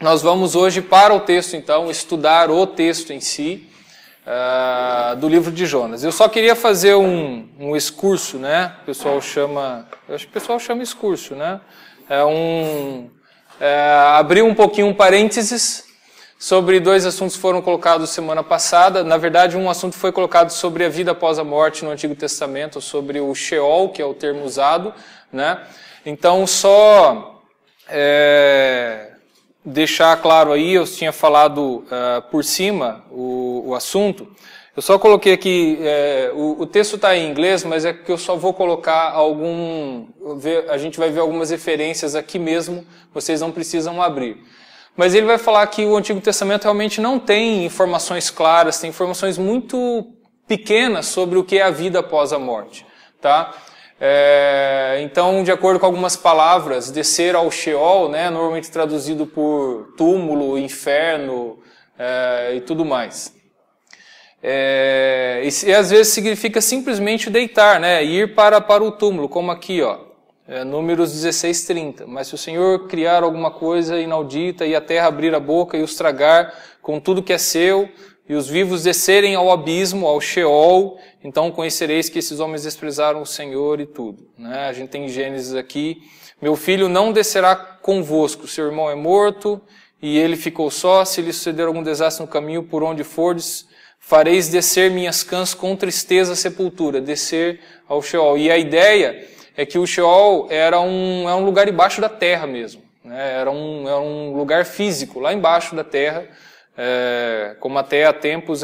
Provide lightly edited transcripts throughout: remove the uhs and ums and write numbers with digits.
nós vamos hoje para o texto, então, estudar o texto em si, do livro de Jonas. Eu só queria fazer um excurso, né? O pessoal chama, eu acho que o pessoal chama excurso, né? Abrir um pouquinho um parênteses sobre dois assuntos que foram colocados semana passada. Na verdade, um assunto foi colocado sobre a vida após a morte no Antigo Testamento, sobre o Sheol, que é o termo usado, né? Então, só deixar claro aí, eu tinha falado por cima o assunto. Eu só coloquei aqui, o texto está em inglês, mas é que eu só vou colocar a gente vai ver algumas referências aqui mesmo, vocês não precisam abrir. Mas ele vai falar que o Antigo Testamento realmente não tem informações claras, tem informações muito pequenas sobre o que é a vida após a morte, tá? Então, de acordo com algumas palavras, descer ao Sheol, né, normalmente traduzido por túmulo, inferno e tudo mais. E às vezes significa simplesmente deitar, né, ir para o túmulo, como aqui, ó, Números 16:30. Mas se o Senhor criar alguma coisa inaudita e a terra abrir a boca e os tragar com tudo que é seu, e os vivos descerem ao abismo, ao Sheol, então conhecereis que esses homens desprezaram o Senhor e tudo. Né? A gente tem Gênesis aqui. Meu filho não descerá convosco, seu irmão é morto, e ele ficou só. Se lhe suceder algum desastre no caminho, por onde fordes, fareis descer minhas cãs com tristeza à sepultura, descer ao Sheol. E a ideia é que o Sheol é um lugar embaixo da terra mesmo. Né? Era um lugar físico, lá embaixo da terra. Como até há tempos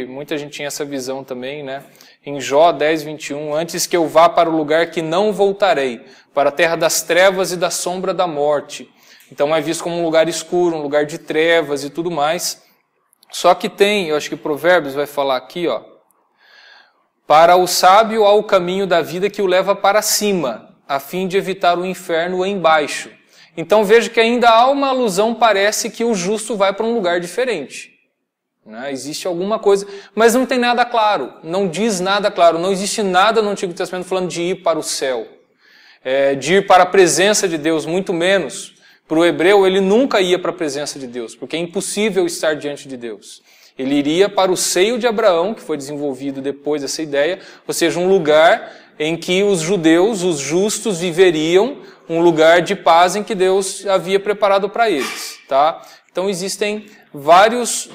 muita gente tinha essa visão também, né? Em Jó 10:21, antes que eu vá para o lugar que não voltarei, para a terra das trevas e da sombra da morte. Então é visto como um lugar escuro, um lugar de trevas e tudo mais. Só que eu acho que Provérbios vai falar aqui, ó, para o sábio há o caminho da vida que o leva para cima, a fim de evitar o inferno embaixo. Então veja que ainda há uma alusão, parece que o justo vai para um lugar diferente. Né? Existe alguma coisa, mas não tem nada claro, não diz nada claro, não existe nada no Antigo Testamento falando de ir para o céu, de ir para a presença de Deus, muito menos. Para o hebreu, ele nunca ia para a presença de Deus, porque é impossível estar diante de Deus. Ele iria para o seio de Abraão, que foi desenvolvido depois dessa ideia, ou seja, um lugar em que os judeus, os justos, viveriam, um lugar de paz em que Deus havia preparado para eles. Tá? Então existem vários...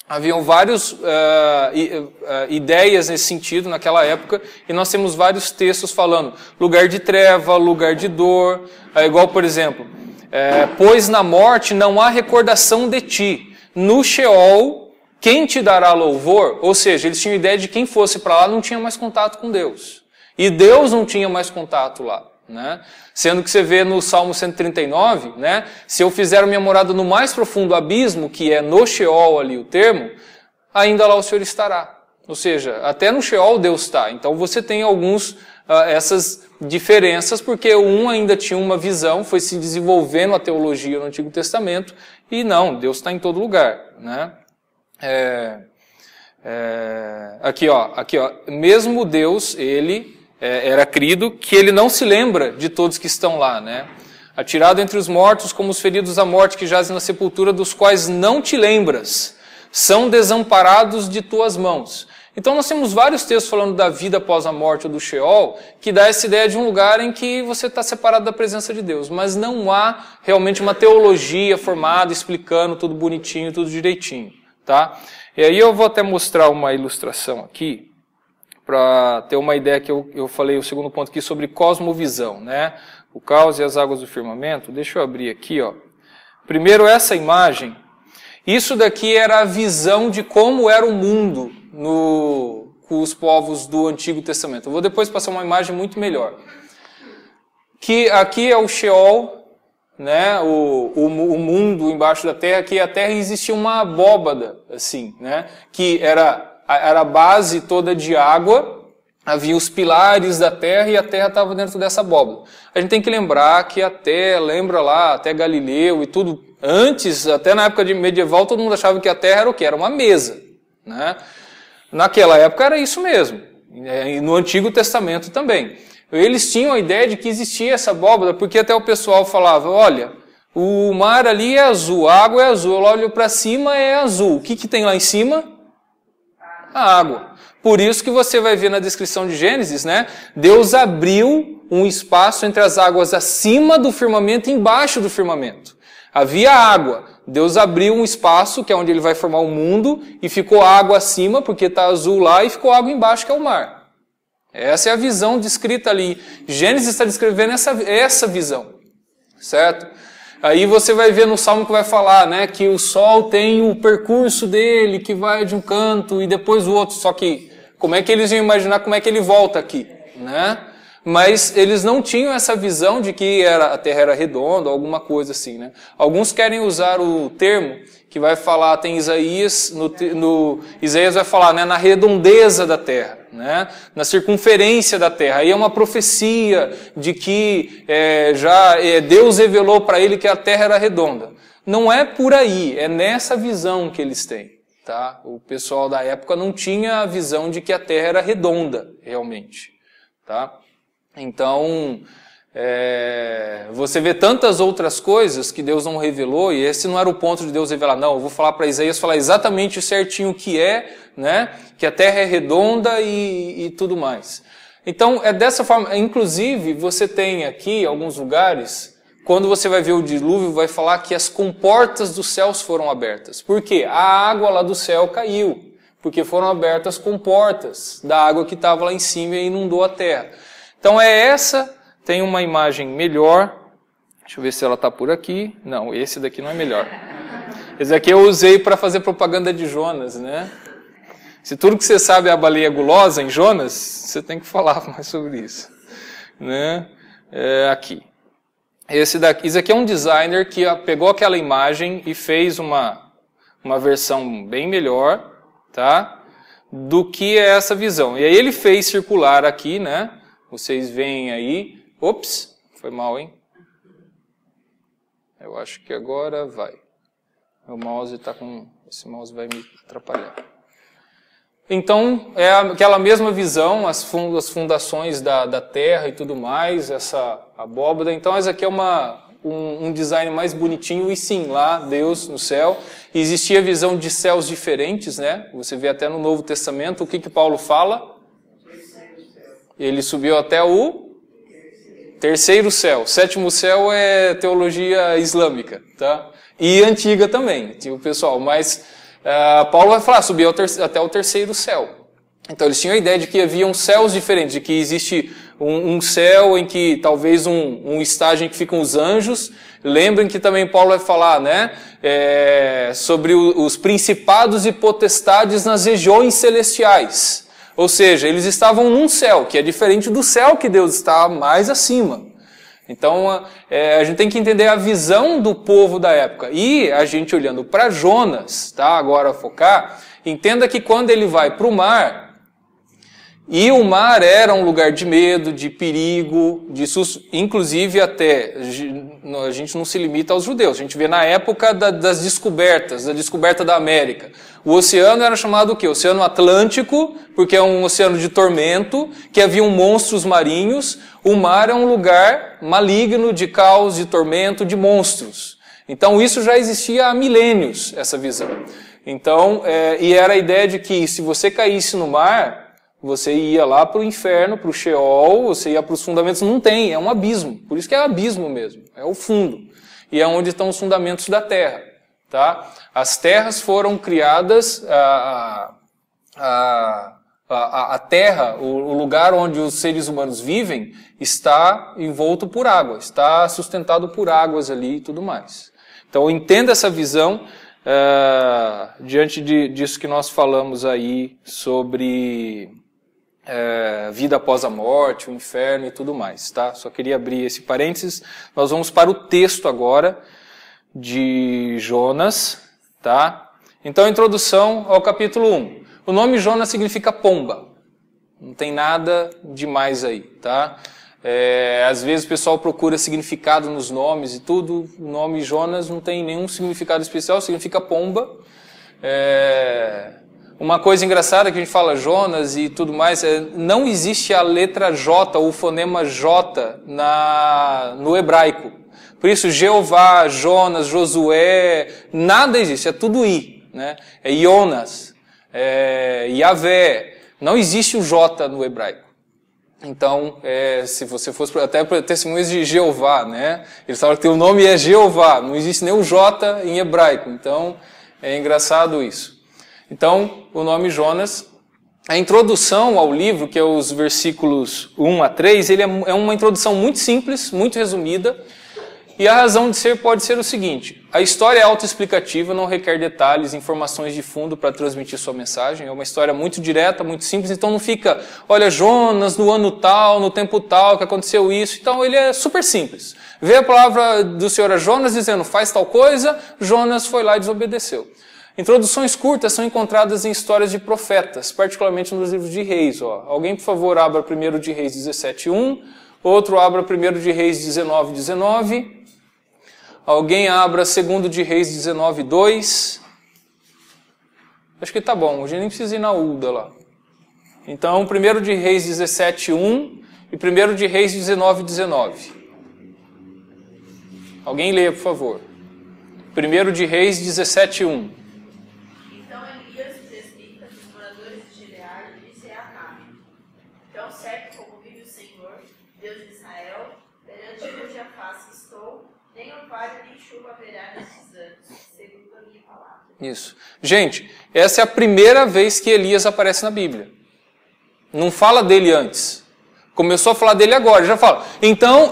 Haviam várias ideias nesse sentido naquela época, e nós temos vários textos falando lugar de treva, lugar de dor, igual, por exemplo, pois na morte não há recordação de ti. No Sheol, quem te dará louvor? Ou seja, eles tinham ideia de quem fosse para lá não tinha mais contato com Deus. E Deus não tinha mais contato lá. Né? Sendo que você vê no Salmo 139, né? Se eu fizer a minha morada no mais profundo abismo, que é no Sheol ali o termo, ainda lá o Senhor estará. Ou seja, até no Sheol Deus está. Então você tem essas diferenças, porque um ainda tinha uma visão, foi se desenvolvendo a teologia no Antigo Testamento, e não, Deus está em todo lugar. Né? Aqui, ó, mesmo Deus, ele... era crido que ele não se lembra de todos que estão lá, né? Atirado entre os mortos como os feridos à morte que jazem na sepultura, dos quais não te lembras, são desamparados de tuas mãos. Então nós temos vários textos falando da vida após a morte ou do Sheol, que dá essa ideia de um lugar em que você está separado da presença de Deus, mas não há realmente uma teologia formada, explicando tudo bonitinho, tudo direitinho, tá? E aí eu vou até mostrar uma ilustração aqui, para ter uma ideia que eu falei o segundo ponto aqui sobre cosmovisão, né? O caos e as águas do firmamento. Deixa eu abrir aqui, ó. Primeiro essa imagem. Isso daqui era a visão de como era o mundo com os povos do Antigo Testamento. Eu vou depois passar uma imagem muito melhor. Que aqui é o Sheol, né? O mundo embaixo da terra, que a terra existia uma abóbada, assim, né? Que era a base toda de água, havia os pilares da terra e a terra estava dentro dessa abóbada. A gente tem que lembrar que lembra lá, até Galileu e tudo, antes, até na época medieval, todo mundo achava que a terra era o quê? Era uma mesa. Né? Naquela época era isso mesmo, e no Antigo Testamento também. Eles tinham a ideia de que existia essa abóbora, porque até o pessoal falava, olha, o mar ali é azul, a água é azul, eu olho para cima é azul. O que tem lá em cima? A água. Por isso que você vai ver na descrição de Gênesis, né? Deus abriu um espaço entre as águas acima do firmamento e embaixo do firmamento. Havia água. Deus abriu um espaço, que é onde ele vai formar o mundo, e ficou água acima, porque está azul lá, e ficou água embaixo, que é o mar. Essa é a visão descrita ali. Gênesis está descrevendo essa visão, certo? Aí você vai ver no Salmo que vai falar, né, que o sol tem o percurso dele, que vai de um canto e depois o outro. Só que, como é que eles iam imaginar como é que ele volta aqui, né? Mas eles não tinham essa visão de que a Terra era redonda, alguma coisa assim, né? Alguns querem usar o termo que vai falar, tem Isaías, Isaías vai falar, né, na redondeza da Terra, né, na circunferência da Terra. Aí é uma profecia de que Deus revelou para ele que a Terra era redonda. Não é por aí, é nessa visão que eles têm. Tá? O pessoal da época não tinha a visão de que a Terra era redonda, realmente. Tá? Então, você vê tantas outras coisas que Deus não revelou, e esse não era o ponto de Deus revelar. Não, eu vou falar para Isaías falar exatamente certinho o que né? Que a Terra é redonda e tudo mais. Então, é dessa forma. Inclusive, você tem aqui alguns lugares, quando você vai ver o dilúvio, vai falar que as comportas dos céus foram abertas. Por quê? A água lá do céu caiu, porque foram abertas comportas da água que estava lá em cima e inundou a terra. Então tem uma imagem melhor, deixa eu ver se ela está por aqui. Não, esse daqui não é melhor. Esse daqui eu usei para fazer propaganda de Jonas, né? Se tudo que você sabe é a baleia gulosa em Jonas, você tem que falar mais sobre isso, né? Aqui. Esse aqui é um designer que pegou aquela imagem e fez uma versão bem melhor, tá? Do que é essa visão. E aí ele fez circular aqui, né? Vocês veem aí. Ops, foi mal, hein? Eu acho que agora vai. Meu mouse está com... Esse mouse vai me atrapalhar. Então, é aquela mesma visão, as fundações da terra e tudo mais, essa abóbora. Então, essa aqui é um design mais bonitinho. E sim, lá, Deus no céu. Existia visão de céus diferentes, né? Você vê até no Novo Testamento. O que Paulo fala? Ele subiu até o terceiro céu. Sétimo céu é teologia islâmica, tá? E antiga também, tinha o pessoal. Mas Paulo vai falar, subiu até o terceiro céu. Então eles tinham a ideia de que haviam céus diferentes, de que existe um céu em que talvez um estágio em que ficam os anjos. Lembrem que também Paulo vai falar, né, sobre os principados e potestades nas regiões celestiais. Ou seja, eles estavam num céu, que é diferente do céu que Deus está mais acima. Então, a gente tem que entender a visão do povo da época. E a gente olhando para Jonas, tá? Agora focar, entenda que quando ele vai para o mar, e o mar era um lugar de medo, de perigo, de susto, inclusive até, a gente não se limita aos judeus, a gente vê na época das descobertas, da descoberta da América. O oceano era chamado o quê? Oceano Atlântico, porque é um oceano de tormento, que haviam monstros marinhos. O mar é um lugar maligno, de caos, de tormento, de monstros. Então isso já existia há milênios, essa visão. Então, e era a ideia de que se você caísse no mar, você ia lá para o inferno, para o Sheol, você ia para os fundamentos. Não tem, é um abismo. Por isso que é abismo mesmo, é o fundo. E é onde estão os fundamentos da terra. Tá? As terras foram criadas, a terra, o lugar onde os seres humanos vivem, está envolto por água, está sustentado por águas ali e tudo mais. Então entenda essa visão diante disso que nós falamos aí sobre vida após a morte, o inferno e tudo mais. Tá? Só queria abrir esse parênteses. Nós vamos para o texto agora de Jonas, tá? Então, introdução ao capítulo 1. O nome Jonas significa pomba. Não tem nada demais aí, tá? Às vezes o pessoal procura significado nos nomes e tudo. O nome Jonas não tem nenhum significado especial, significa pomba. Uma coisa engraçada que a gente fala Jonas e tudo mais, não existe a letra J, ou o fonema J no hebraico. Por isso, Jeová, Jonas, Josué, nada existe, é tudo I, né? É Jonas, é Yahvé, não existe o J no hebraico. Então, se você fosse até para testemunhas de Jeová, né? Eles falam que o nome é Jeová, não existe nem o J em hebraico, então é engraçado isso. Então, o nome Jonas, a introdução ao livro, que é os versículos 1 a 3, ele é uma introdução muito simples, muito resumida, e a razão de ser pode ser o seguinte: a história é autoexplicativa, não requer detalhes, informações de fundo para transmitir sua mensagem, é uma história muito direta, muito simples, então não fica, olha, Jonas, no ano tal, no tempo tal, que aconteceu isso, então ele é super simples. Vê a palavra do Senhor a Jonas dizendo, faz tal coisa, Jonas foi lá e desobedeceu. Introduções curtas são encontradas em histórias de profetas, particularmente nos livros de Reis. Alguém, por favor, abra 1 de Reis 17:1, outro abra 1 de Reis 19:19, alguém abra 2 de Reis 19:2. Acho que tá bom, a gente nem precisa ir na Uda lá. Então, 1 de Reis 17:1 e 1 de Reis 19:19. Alguém leia, por favor. 1 de Reis 17:1. Isso. Gente, essa é a primeira vez que Elias aparece na Bíblia. Não fala dele antes. Começou a falar dele agora, já fala. Então,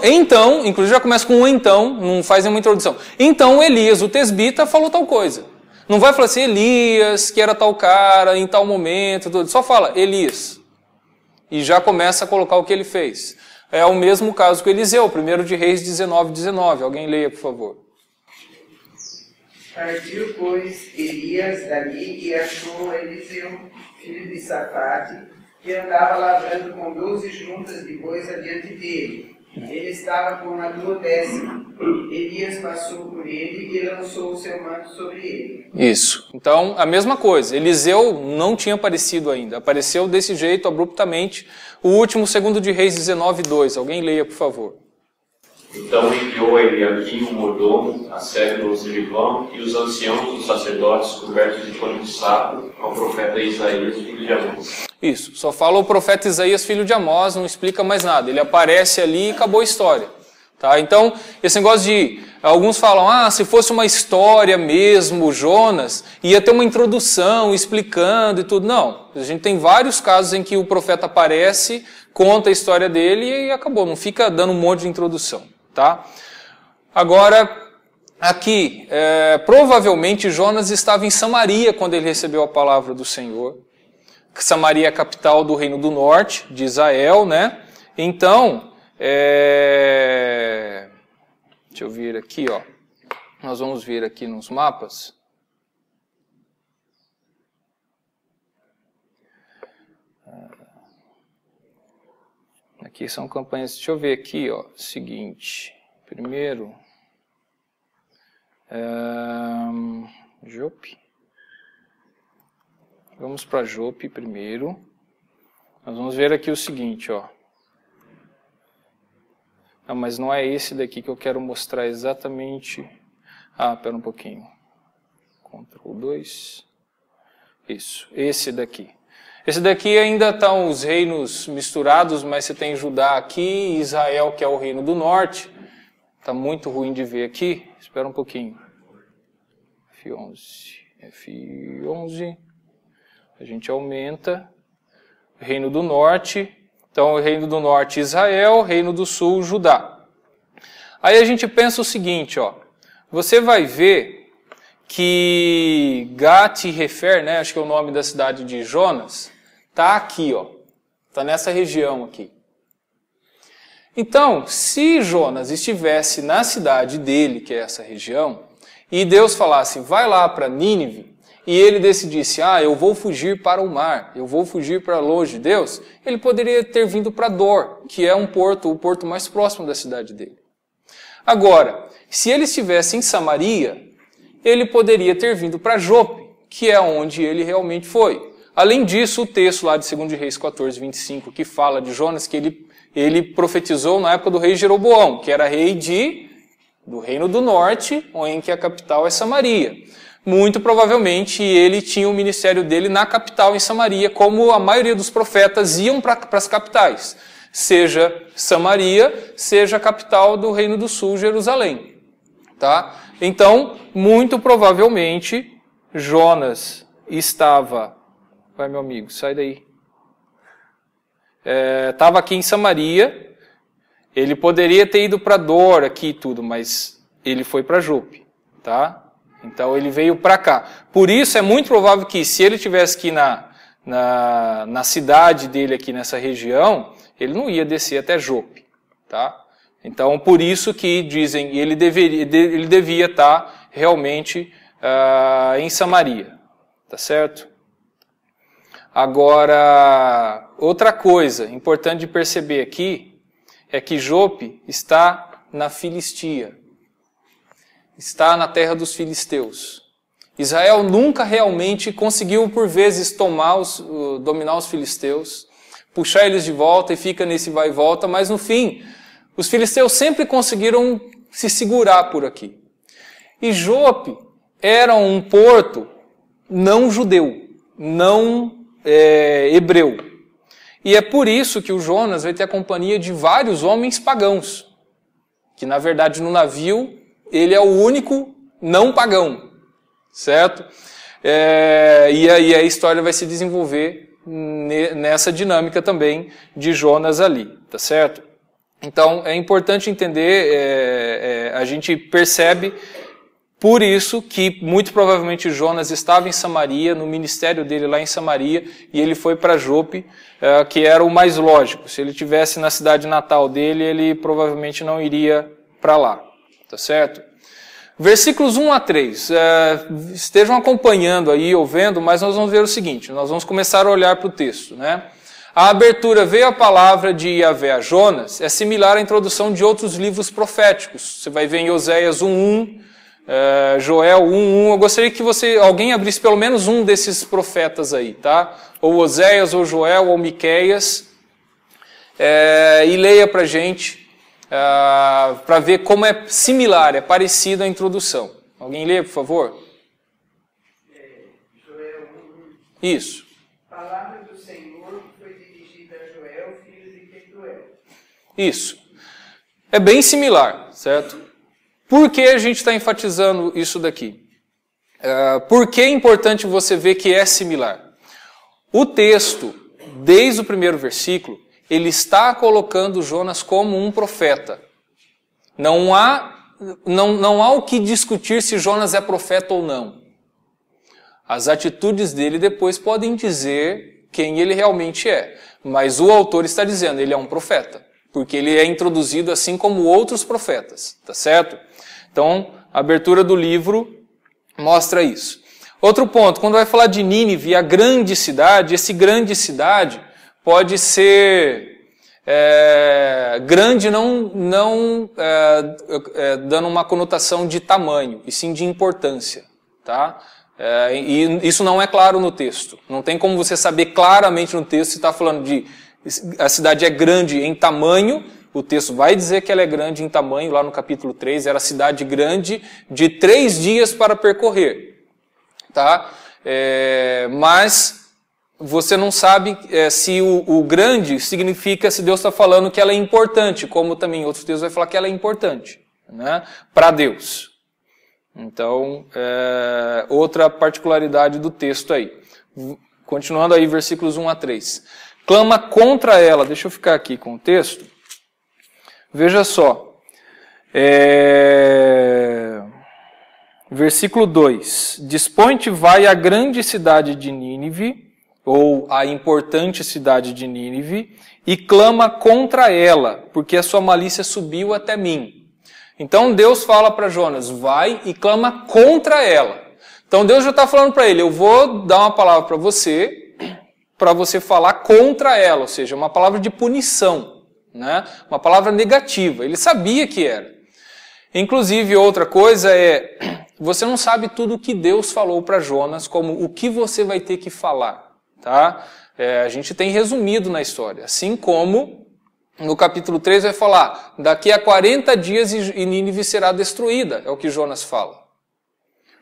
inclusive já começa com um então, não faz nenhuma introdução. Então Elias, o tesbita, falou tal coisa. Não vai falar assim, Elias, que era tal cara, em tal momento, tudo. Só fala, Elias. E já começa a colocar o que ele fez. É o mesmo caso com Eliseu, 1 de Reis 19:19. Alguém leia, por favor. Partiu, pois, Elias dali e achou Eliseu, filho de Safate, que andava lavrando com 12 juntas de bois adiante dele. Ele estava com a 12ª. Elias passou por ele e lançou o seu manto sobre ele. Isso. Então, a mesma coisa. Eliseu não tinha aparecido ainda. Apareceu desse jeito, abruptamente. O último, 2 de Reis 19:2. Alguém leia, por favor. Então enviou a Eliaquim, o mordomo, a Séculos de Livão, e os anciãos dos sacerdotes cobertos de pano de saco, ao profeta Isaías, filho de Amós. Isso, só fala o profeta Isaías, filho de Amós, não explica mais nada. Ele aparece ali e acabou a história. Tá? Então, esse negócio de... Alguns falam, se fosse uma história mesmo, Jonas, ia ter uma introdução explicando e tudo. Não, a gente tem vários casos em que o profeta aparece, conta a história dele e acabou. Não fica dando um monte de introdução. Tá? Agora, aqui, provavelmente Jonas estava em Samaria quando ele recebeu a palavra do Senhor. Samaria é a capital do Reino do Norte, de Israel, né? Então, deixa eu ver aqui, ó. Nós vamos ver aqui nos mapas. Aqui são campanhas, deixa eu ver aqui, ó, seguinte, primeiro, Jope, vamos para Jope primeiro, nós vamos ver aqui o seguinte, ó, não, mas não é esse daqui que eu quero mostrar exatamente, pera um pouquinho, Ctrl 2, isso, esse daqui. Esse daqui ainda estão os reinos misturados, mas você tem Judá aqui e Israel, que é o reino do norte. Está muito ruim de ver aqui. Espera um pouquinho. F11. A gente aumenta. Reino do norte. Então, o reino do norte, Israel. Reino do sul, Judá. Aí a gente pensa o seguinte, ó. Você vai ver que Gat-Hefer, né, acho que é o nome da cidade de Jonas, está aqui, ó. Está nessa região aqui. Então, se Jonas estivesse na cidade dele, que é essa região, e Deus falasse, vai lá para Nínive, e ele decidisse, eu vou fugir para o mar, eu vou fugir para longe de Deus, ele poderia ter vindo para Dor, que é o porto mais próximo da cidade dele. Agora, se ele estivesse em Samaria, ele poderia ter vindo para Jope, que é onde ele realmente foi. Além disso, o texto lá de 2 Reis 14, 25, que fala de Jonas, que ele profetizou na época do rei Jeroboão, que era rei do Reino do Norte, em que a capital é Samaria. Muito provavelmente ele tinha o ministério dele na capital, em Samaria, como a maioria dos profetas iam para as capitais, seja Samaria, seja a capital do Reino do Sul, Jerusalém. Tá? Então, muito provavelmente, Jonas estava... Vai, meu amigo, sai daí. Estava aqui em Samaria. Ele poderia ter ido para Dor aqui e tudo, mas ele foi para Jope, tá? Então ele veio para cá. Por isso é muito provável que se ele tivesse aqui na cidade dele aqui nessa região, ele não ia descer até Jope, tá? Então por isso que dizem ele devia estar realmente em Samaria, tá certo? Agora, outra coisa importante de perceber aqui é que Jope está na Filistia. Está na terra dos filisteus. Israel nunca realmente conseguiu, por vezes, dominar os filisteus, puxar eles de volta e fica nesse vai e volta, mas no fim, os filisteus sempre conseguiram se segurar por aqui. E Jope era um porto não judeu, não hebreu. E é por isso que o Jonas vai ter a companhia de vários homens pagãos, que na verdade no navio ele é o único não pagão, certo? E aí a história vai se desenvolver nessa dinâmica também de Jonas ali, tá certo? Então é importante entender, a gente percebe por isso que muito provavelmente Jonas estava em Samaria, no ministério dele lá em Samaria, e ele foi para Jope, que era o mais lógico. Se ele estivesse na cidade natal dele, ele provavelmente não iria para lá, tá certo? Versículos 1 a 3, estejam acompanhando aí, ou vendo, mas nós vamos ver o seguinte, nós vamos começar a olhar para o texto, né? A abertura veio a palavra de Yahvé a Jonas, é similar à introdução de outros livros proféticos. Você vai ver em Oséias 1:1, Joel 1:1, eu gostaria que alguém abrisse pelo menos um desses profetas aí, tá? Ou Oséias, ou Joel, ou Miqueias, e leia pra gente, para ver como é similar, é parecido a introdução. Alguém lê, por favor? Joel 1. Isso. Palavra do Senhor que foi dirigida a Joel, filho de Petuel. Isso. É bem similar, certo? Por que a gente está enfatizando isso daqui? Por que é importante você ver que é similar? O texto, desde o primeiro versículo, ele está colocando Jonas como um profeta. Não há o que discutir se Jonas é profeta ou não. As atitudes dele depois podem dizer quem ele realmente é. Mas o autor está dizendo, ele é um profeta. Porque ele é introduzido assim como outros profetas, tá certo? Então, a abertura do livro mostra isso. Outro ponto, quando vai falar de Nínive, a grande cidade, esse grande cidade pode ser grande não dando uma conotação de tamanho, e sim de importância, tá? E isso não é claro no texto. Não tem como você saber claramente no texto se está falando de a cidade é grande em tamanho. O texto vai dizer que ela é grande em tamanho, lá no capítulo 3, era cidade grande de 3 dias para percorrer. Tá? Mas você não sabe se o grande significa, se Deus está falando que ela é importante, como também em outros textos vai falar que ela é importante, né? Para Deus. Então, outra particularidade do texto aí. Continuando aí, versículos 1 a 3. Clama contra ela, deixa eu ficar aqui com o texto. Veja só, versículo 2, dispõe-te, vai à grande cidade de Nínive, ou a importante cidade de Nínive, e clama contra ela, porque a sua malícia subiu até mim. Então Deus fala para Jonas, vai e clama contra ela. Então Deus já está falando para ele, eu vou dar uma palavra para você falar contra ela, ou seja, uma palavra de punição. Né? Uma palavra negativa, ele sabia que era. Inclusive, outra coisa você não sabe tudo o que Deus falou para Jonas, como o que você vai ter que falar, tá? A gente tem resumido na história. Assim como no capítulo 3 vai falar, daqui a 40 dias e Nínive será destruída, é o que Jonas fala.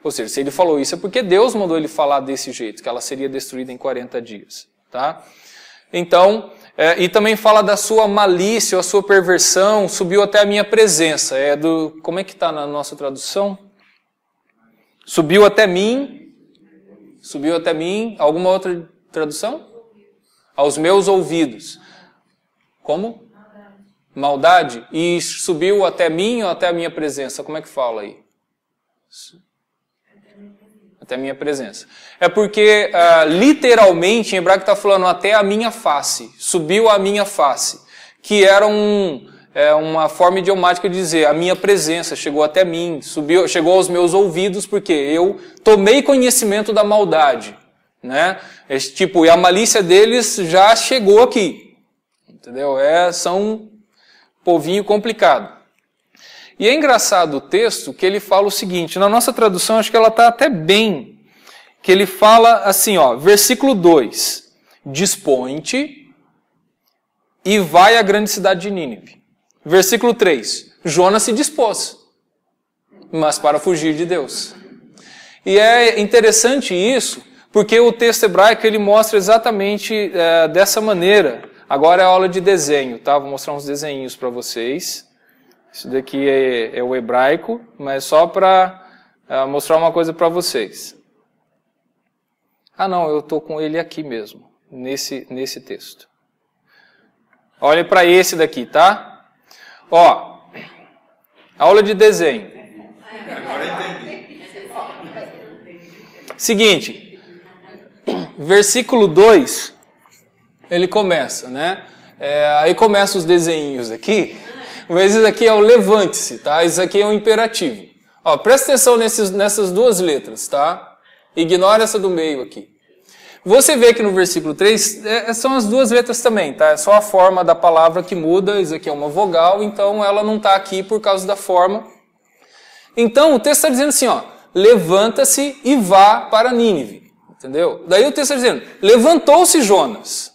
Ou seja, se ele falou isso é porque Deus mandou ele falar desse jeito, que ela seria destruída em 40 dias. Tá? Então, e também fala da sua malícia, a sua perversão, subiu até a minha presença. Como é que está na nossa tradução? Subiu até mim. Subiu até mim. Alguma outra tradução? Aos meus ouvidos. Como? Maldade. E subiu até mim ou até a minha presença? Como é que fala aí? Até a minha presença. É porque, literalmente, em hebraico está falando até a minha face. Subiu a minha face. Que era uma forma idiomática de dizer a minha presença chegou até mim, chegou aos meus ouvidos, porque eu tomei conhecimento da maldade. Né? E a malícia deles já chegou aqui. Entendeu? São um povinho complicado. E é engraçado o texto que ele fala o seguinte, na nossa tradução acho que ela está até bem, que ele fala assim, ó, versículo 2, dispõe-te e vai à grande cidade de Nínive. Versículo 3, Jonas se dispôs, mas para fugir de Deus. E é interessante isso, porque o texto hebraico ele mostra exatamente dessa maneira. Agora é a aula de desenho, tá? Vou mostrar uns desenhos para vocês. Isso daqui é o hebraico, mas só para mostrar uma coisa para vocês. Ah não, eu estou com ele aqui mesmo, nesse texto. Olhem para esse daqui, tá? Ó, aula de desenho. Agora entendi. Seguinte, versículo 2, ele começa, né? Aí começam os desenhos aqui. Mas isso aqui é o levante-se, tá? Isso aqui é um imperativo. Ó, presta atenção nessas duas letras, tá? Ignora essa do meio aqui. Você vê que no versículo 3, são as duas letras também, tá? É só a forma da palavra que muda, isso aqui é uma vogal, então ela não está aqui por causa da forma. Então o texto está dizendo assim, ó, levanta-se e vá para Nínive, entendeu? Daí o texto está dizendo, levantou-se Jonas,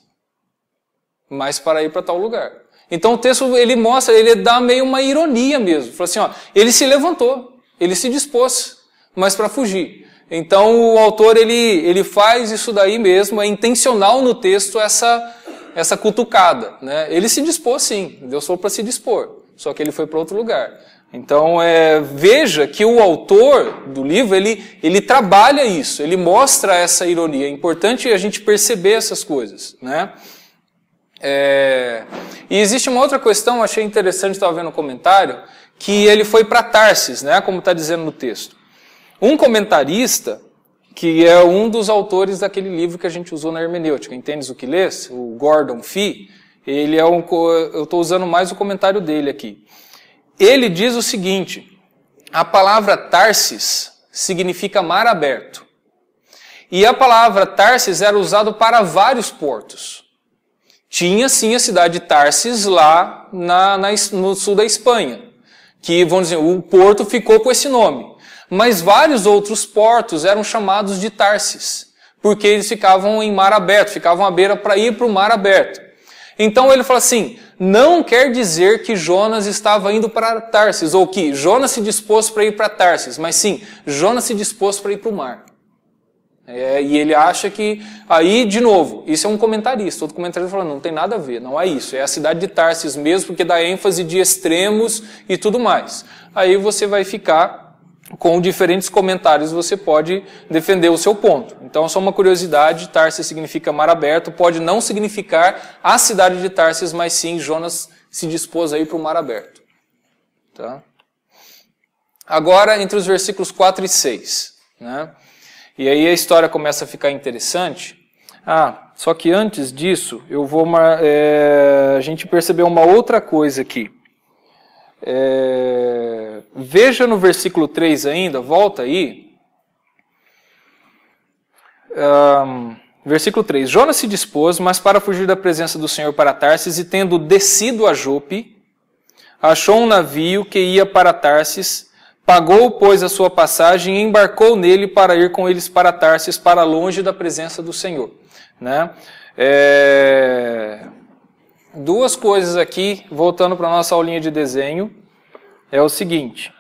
mas para ir para tal lugar. Então o texto ele mostra, ele dá meio uma ironia mesmo. Fala assim, ó, ele se levantou, ele se dispôs, mas para fugir. Então o autor ele faz isso daí mesmo, é intencional no texto essa cutucada, né? Ele se dispôs sim, Deus falou para se dispor, só que ele foi para outro lugar. Então veja que o autor do livro ele trabalha isso, ele mostra essa ironia. É importante a gente perceber essas coisas, né? E existe uma outra questão, achei interessante, estava vendo no comentário, que ele foi para Tarsis, né, como está dizendo no texto. Um comentarista, que é um dos autores daquele livro que a gente usou na hermenêutica, Entendes o que lês? O Gordon Fee, eu estou usando mais o comentário dele aqui. Ele diz o seguinte, a palavra Tarsis significa mar aberto. E a palavra Tarsis era usada para vários Tinha sim a cidade de Tarsis lá no sul da Espanha, que vamos dizer, o porto ficou com esse nome. Mas vários outros portos eram chamados de Tarsis, porque eles ficavam em mar aberto, ficavam à beira para ir para o mar aberto. Então ele fala assim, não quer dizer que Jonas estava indo para Tarsis, ou que Jonas se dispôs para ir para Tarsis, mas sim, Jonas se dispôs para ir para o mar. E ele acha que, aí de novo, isso é um comentarista, outro comentarista fala, não tem nada a ver, não é isso, é a cidade de Tarsis mesmo, porque dá ênfase de extremos e tudo mais. Aí você vai ficar com diferentes comentários, você pode defender o seu ponto. Então, só uma curiosidade, Tarsis significa mar aberto, pode não significar a cidade de Tarsis, mas sim, Jonas se dispôs a ir para o mar aberto. Tá? Agora, entre os versículos 4 e 6, né? E aí a história começa a ficar interessante. Só que antes disso, a gente percebeu uma outra coisa aqui. Veja no versículo 3 ainda, volta aí. Versículo 3. Jonas se dispôs, mas para fugir da presença do Senhor para Tarsis, e tendo descido a Jope, achou um navio que ia para Tarsis. Pagou, pois, a sua passagem e embarcou nele para ir com eles para Tarsis, para longe da presença do Senhor. né? Duas coisas aqui, voltando para a nossa aulinha de desenho, é o seguinte.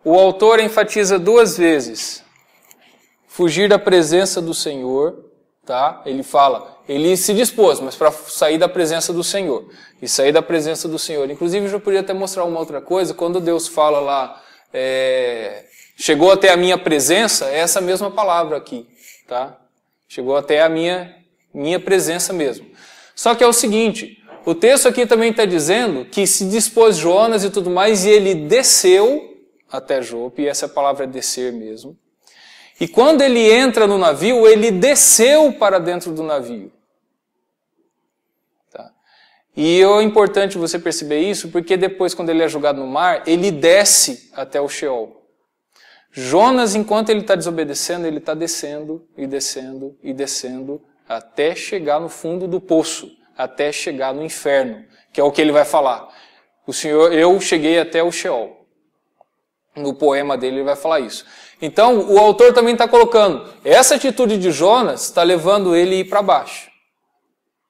O autor enfatiza duas vezes fugir da presença do Senhor, tá? Ele fala, ele se dispôs, mas para sair da presença do Senhor. E sair da presença do Senhor. Inclusive, eu já podia até mostrar uma outra coisa, quando Deus fala lá, chegou até a minha presença, é essa mesma palavra aqui, tá? Chegou até a minha presença mesmo. Só que é o seguinte, o texto aqui também está dizendo que se dispôs Jonas e tudo mais, e ele desceu até Jope, e essa palavra é descer mesmo. E quando ele entra no navio, ele desceu para dentro do navio. Tá? E é importante você perceber isso, porque depois, quando ele é jogado no mar, ele desce até o Sheol. Jonas, enquanto ele está desobedecendo, ele está descendo e descendo e descendo, até chegar no fundo do poço, até chegar no inferno, que é o que ele vai falar. O Senhor, eu cheguei até o Sheol. No poema dele ele vai falar isso. Então, o autor também está colocando, essa atitude de Jonas está levando ele a ir para baixo.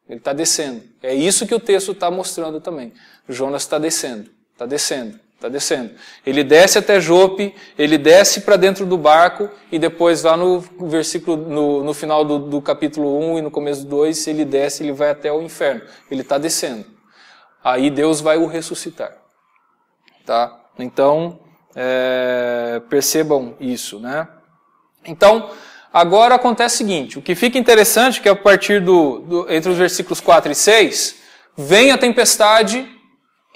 Ele está descendo. É isso que o texto está mostrando também. Jonas está descendo, está descendo, está descendo. Ele desce até Jope, ele desce para dentro do barco, e depois lá no versículo, no final do capítulo 1 e no começo do 2, ele desce, ele vai até o inferno. Ele está descendo. Aí Deus vai o ressuscitar. Tá? Então, percebam isso, né? Então, agora acontece o seguinte, o que fica interessante é que a partir entre os versículos 4 e 6, vem a tempestade,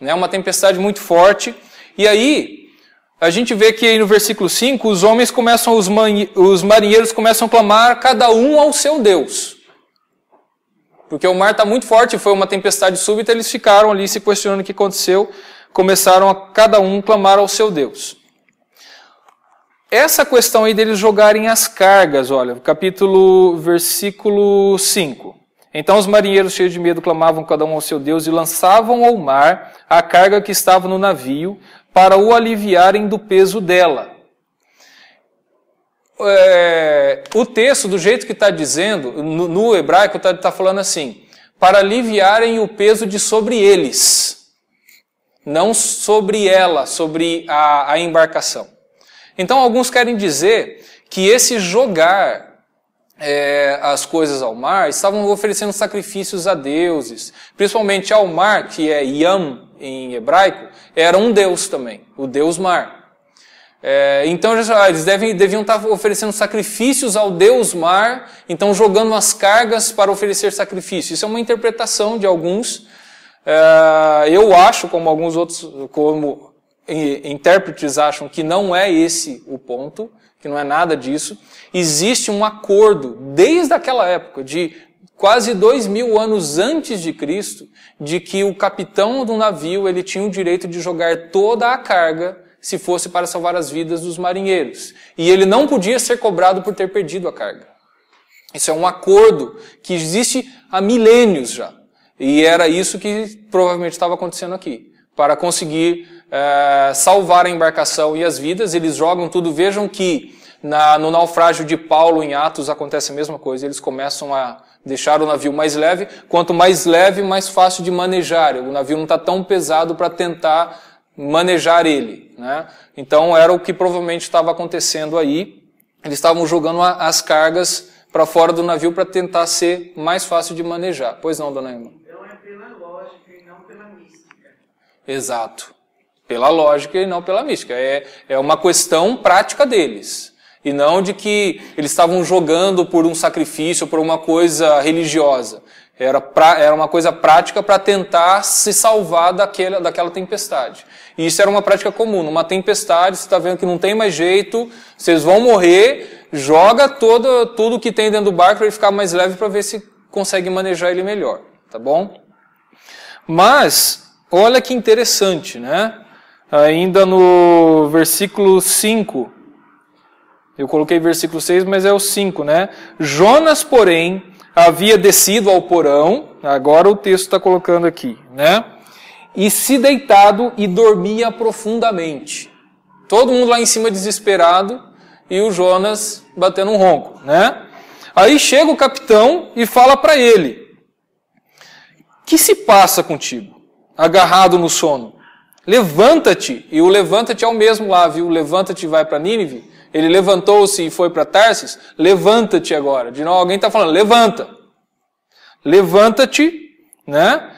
né, uma tempestade muito forte, e aí a gente vê que aí no versículo 5, os homens começam, os marinheiros começam a clamar cada um ao seu Deus. Porque o mar está muito forte, foi uma tempestade súbita, eles ficaram ali se questionando o que aconteceu, começaram a cada um clamar ao seu Deus. Essa questão aí deles jogarem as cargas, olha, versículo 5. Então os marinheiros cheios de medo clamavam cada um ao seu Deus e lançavam ao mar a carga que estava no navio para o aliviarem do peso dela. O texto, do jeito que está dizendo, no hebraico está falando assim, para aliviarem o peso de sobre eles. Não sobre ela, sobre a embarcação. Então, alguns querem dizer que esse jogar as coisas ao mar, estavam oferecendo sacrifícios a deuses, principalmente ao mar, que é Yam em hebraico, era um deus também, o deus mar. Então, eles deviam estar oferecendo sacrifícios ao deus mar, então jogando as cargas para oferecer sacrifício. Isso é uma interpretação de alguns. Eu acho, como alguns outros, como intérpretes acham, que não é esse o ponto, que não é nada disso. Existe um acordo, desde aquela época, de quase 2000 anos antes de Cristo, de que o capitão do navio ele tinha o direito de jogar toda a carga, se fosse para salvar as vidas dos marinheiros. E ele não podia ser cobrado por ter perdido a carga. Isso é um acordo que existe há milênios já. E era isso que provavelmente estava acontecendo aqui. Para conseguir salvar a embarcação e as vidas, eles jogam tudo. Vejam que no naufrágio de Paulo em Atos acontece a mesma coisa. Eles começam a deixar o navio mais leve. Quanto mais leve, mais fácil de manejar. O navio não está tão pesado para tentar manejar ele, né? Então era o que provavelmente estava acontecendo aí. Eles estavam jogando as cargas para fora do navio para tentar ser mais fácil de manejar. Pois não, dona Emma? Então é pela lógica e não pela mística. Exato. Pela lógica e não pela mística. É uma questão prática deles. E não de que eles estavam jogando por um sacrifício, por uma coisa religiosa. Era uma coisa prática para tentar se salvar daquela tempestade. E isso era uma prática comum. Numa tempestade, você está vendo que não tem mais jeito, vocês vão morrer, joga tudo que tem dentro do barco para ele ficar mais leve para ver se consegue manejar ele melhor. Tá bom? Mas, olha que interessante, né? Ainda no versículo 5, eu coloquei versículo 6, mas é o 5, né? Jonas, porém, havia descido ao porão, agora o texto está colocando aqui, né? E se deitado e dormia profundamente. Todo mundo lá em cima desesperado e o Jonas batendo um ronco, né? Aí chega o capitão e fala para ele: que se passa contigo, agarrado no sono? Levanta-te. E o levanta-te é o mesmo lá, viu? Levanta-te e vai para Nínive. Ele levantou-se e foi para Tarsis. Levanta-te agora. De novo, alguém está falando, levanta. Levanta-te, né?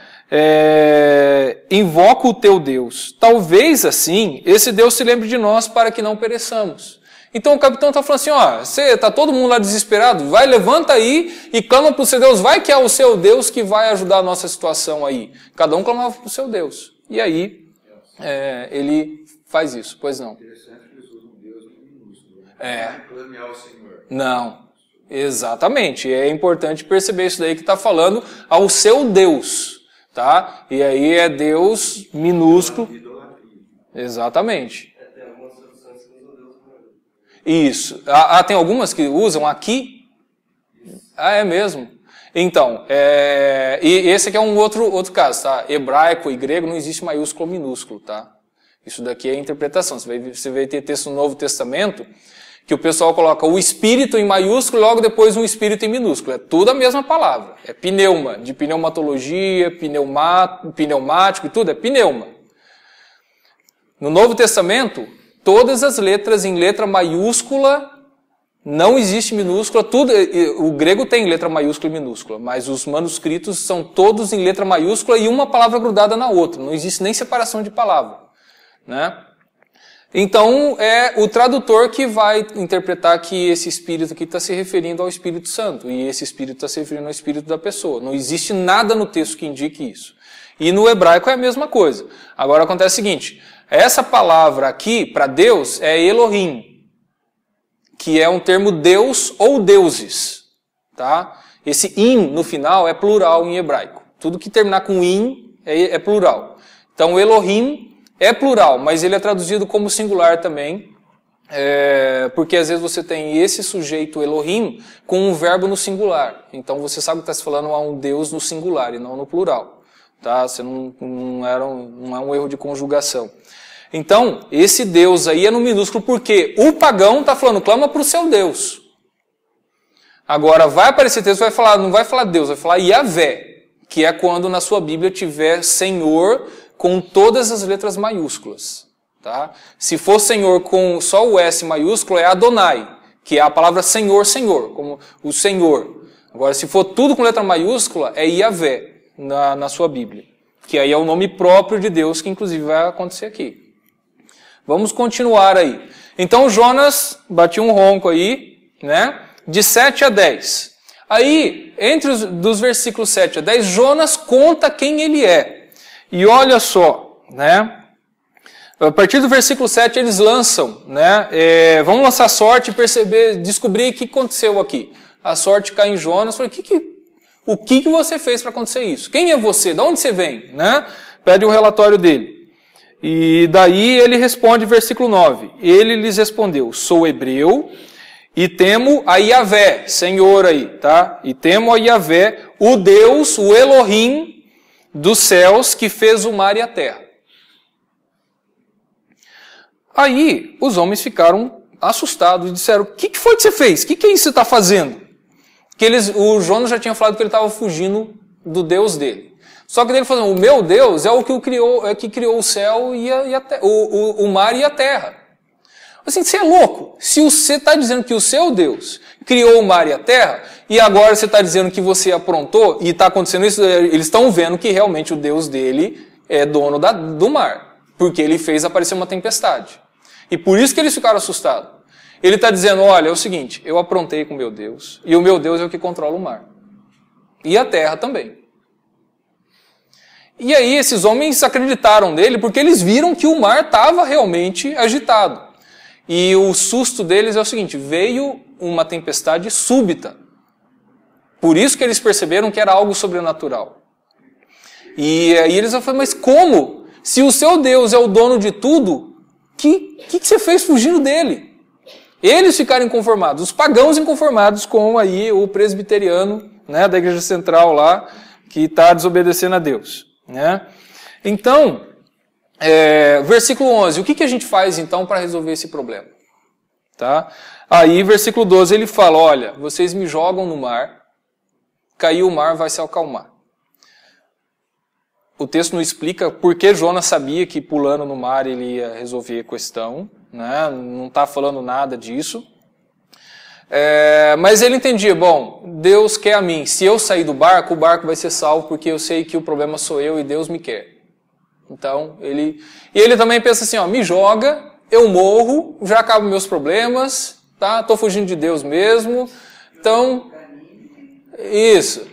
Invoca o teu Deus. Talvez assim, esse Deus se lembre de nós para que não pereçamos. Então o capitão está falando assim, ó, está todo mundo lá desesperado, vai, levanta aí e clama para o seu Deus, vai que é o seu Deus que vai ajudar a nossa situação aí. Cada um clamava para o seu Deus. E aí, ele faz isso, pois não. Interessante que eles usam Deus minúsculo. Clame ao Senhor. Não, exatamente. É importante perceber isso daí que está falando ao seu Deus, tá? E aí é Deus minúsculo. Exatamente. Isso. Tem algumas que usam aqui? É mesmo? Então, e esse aqui é um outro caso, tá? Hebraico e grego não existe maiúsculo ou minúsculo, tá? Isso daqui é interpretação. Você vai ter texto no Novo Testamento que o pessoal coloca o espírito em maiúsculo e logo depois um espírito em minúsculo. É tudo a mesma palavra. É pneuma, de pneumatologia, pneumático e tudo, é pneuma. No Novo Testamento, todas as letras em letra maiúscula, não existe minúscula, tudo, o grego tem letra maiúscula e minúscula, mas os manuscritos são todos em letra maiúscula e uma palavra grudada na outra, não existe nem separação de palavra, né? Então, é o tradutor que vai interpretar que esse espírito aqui está se referindo ao Espírito Santo, e esse espírito está se referindo ao espírito da pessoa. Não existe nada no texto que indique isso. E no hebraico é a mesma coisa. Agora acontece o seguinte, essa palavra aqui, para Deus, é Elohim, que é um termo Deus ou deuses, tá? Esse in no final é plural em hebraico. Tudo que terminar com in é plural. Então Elohim é plural, mas ele é traduzido como singular também, porque às vezes você tem esse sujeito Elohim com um verbo no singular. Então você sabe que está se falando a um Deus no singular e não no plural. Tá? Você não é um erro de conjugação. Então, esse Deus aí é no minúsculo porque o pagão está falando, clama para o seu Deus. Agora, vai aparecer texto, não vai falar Deus, vai falar Yahvé, que é quando na sua Bíblia tiver Senhor com todas as letras maiúsculas. Tá? Se for Senhor com só o S maiúsculo, é Adonai, que é a palavra Senhor, Senhor, como o Senhor. Agora, se for tudo com letra maiúscula, é Yahvé na sua Bíblia. Que aí é o nome próprio de Deus, que inclusive vai acontecer aqui. Vamos continuar aí. Então Jonas batia um ronco aí, né? De 7 a 10. Aí, dos versículos 7 a 10, Jonas conta quem ele é. E olha só, né? A partir do versículo 7 eles lançam, né? Vamos lançar sorte e descobrir o que aconteceu aqui. A sorte cai em Jonas. Falei, o que você fez para acontecer isso? Quem é você? De onde você vem? Né? Pede o relatório dele. E daí ele responde, versículo 9. Ele lhes respondeu, sou hebreu e temo a Yahvé, Senhor aí, tá? E temo a Yahvé, o Deus, o Elohim dos céus que fez o mar e a terra. Aí os homens ficaram assustados e disseram, o que foi que você fez? O que é isso que você está fazendo? O Jonas já tinha falado que ele estava fugindo do Deus dele. Só que ele falou, o meu Deus é o que criou o céu e o mar e a terra. Assim, você é louco. Se você está dizendo que o seu Deus criou o mar e a terra, e agora você está dizendo que você aprontou, e está acontecendo isso, eles estão vendo que realmente o Deus dele é dono do mar, porque ele fez aparecer uma tempestade. E por isso que eles ficaram assustados. Ele está dizendo, olha, é o seguinte, eu aprontei com o meu Deus, e o meu Deus é o que controla o mar. E a terra também. E aí esses homens acreditaram nele, porque eles viram que o mar estava realmente agitado. E o susto deles é o seguinte, veio uma tempestade súbita. Por isso que eles perceberam que era algo sobrenatural. E aí eles falaram, mas como? Se o seu Deus é o dono de tudo, o que você fez fugindo dele? Eles ficaram inconformados, os pagãos inconformados com aí o presbiteriano, né, da igreja central lá, que está desobedecendo a Deus. Né? Então, Versículo 11, o que a gente faz então para resolver esse problema? Tá? Aí, versículo 12, ele fala, olha, vocês me jogam no mar, caiu o mar, vai se acalmar. O texto não explica por que Jonas sabia que pulando no mar ele ia resolver a questão, né? Não está falando nada disso. Mas ele entendia, bom, Deus quer a mim, se eu sair do barco, o barco vai ser salvo, porque eu sei que o problema sou eu e Deus me quer. Então, ele também pensa assim, ó, me joga, eu morro, já acabo meus problemas, tá? Estou fugindo de Deus mesmo, então, isso.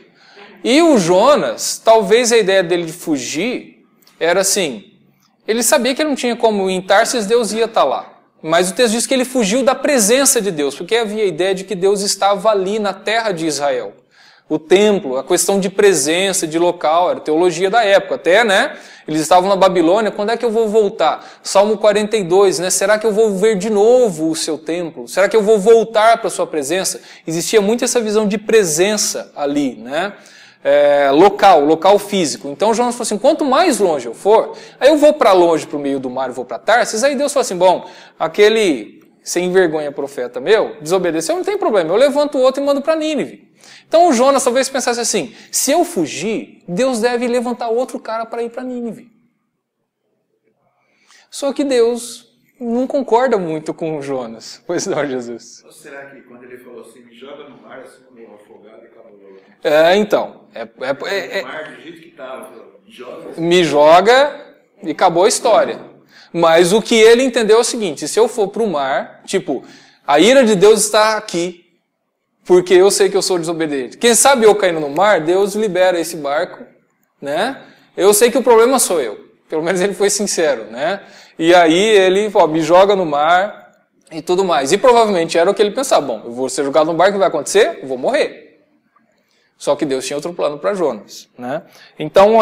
E o Jonas, talvez a ideia dele de fugir era assim, ele sabia que ele não tinha como ir em Tarsis, Deus ia estar lá. Mas o texto diz que ele fugiu da presença de Deus, porque havia a ideia de que Deus estava ali na terra de Israel. O templo, a questão de presença, de local, era a teologia da época. Até, né? Eles estavam na Babilônia, quando é que eu vou voltar? Salmo 42, né? Será que eu vou ver de novo o seu templo? Será que eu vou voltar para a sua presença? Existia muito essa visão de presença ali, né? Local físico. Então Jonas falou assim, quanto mais longe eu for, aí eu vou para longe, para o meio do mar, eu vou para Tarsis, aí Deus falou assim, bom, aquele sem vergonha profeta meu, desobedeceu, não tem problema, eu levanto o outro e mando para Nínive. Então o Jonas talvez pensasse assim, se eu fugir, Deus deve levantar outro cara para ir para Nínive. Só que Deus não concorda muito com o Jonas. Pois não, Jesus. Ou será que quando ele falou assim, me joga no mar, assim, meio afogado e acabou logo? Então. O mar do jeito que estava, me joga e acabou a história. Mas o que ele entendeu é o seguinte, se eu for para o mar, tipo, a ira de Deus está aqui, porque eu sei que eu sou desobediente. Quem sabe eu caindo no mar, Deus libera esse barco, né? Eu sei que o problema sou eu. Pelo menos ele foi sincero, né? E aí ele me joga no mar e tudo mais. E provavelmente era o que ele pensava. Bom, eu vou ser jogado no barco, o que vai acontecer? Eu vou morrer. Só que Deus tinha outro plano para Jonas, né? Então,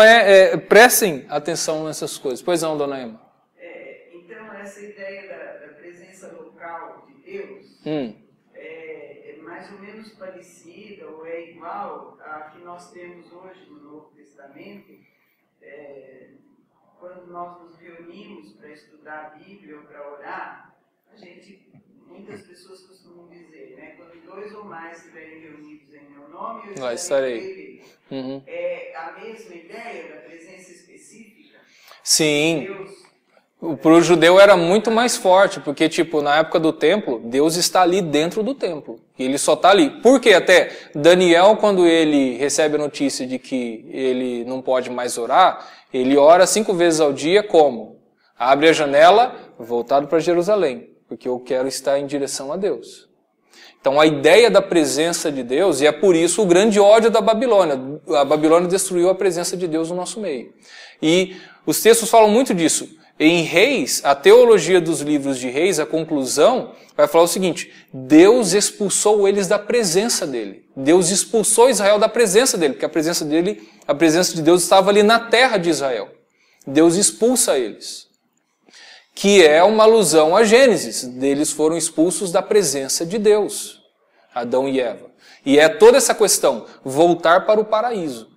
prestem atenção nessas coisas. Pois não, dona Emma? Então, essa ideia da presença local de Deus é mais ou menos parecida ou é igual à que nós temos hoje no Novo Testamento, quando nós nos reunimos para estudar a Bíblia ou para orar, muitas pessoas costumam dizer, né, quando 2 ou mais estiverem reunidos em meu nome, eu estarei. É a mesma ideia da presença específica? Sim. Deus. Para o judeu era muito mais forte, porque, tipo, na época do templo, Deus está ali dentro do templo. E ele só está ali. Por quê? Até Daniel, quando ele recebe a notícia de que ele não pode mais orar, ele ora 5 vezes ao dia, como? Abre a janela, voltado para Jerusalém, porque eu quero estar em direção a Deus. Então a ideia da presença de Deus, e é por isso o grande ódio da Babilônia. A Babilônia destruiu a presença de Deus no nosso meio. E os textos falam muito disso. Em Reis, a teologia dos livros de Reis, a conclusão, vai falar o seguinte, Deus expulsou eles da presença dele. Deus expulsou Israel da presença dele, porque a presença de Deus estava ali na terra de Israel. Deus expulsa eles. Que é uma alusão a Gênesis. Eles foram expulsos da presença de Deus, Adão e Eva. E é toda essa questão, voltar para o paraíso,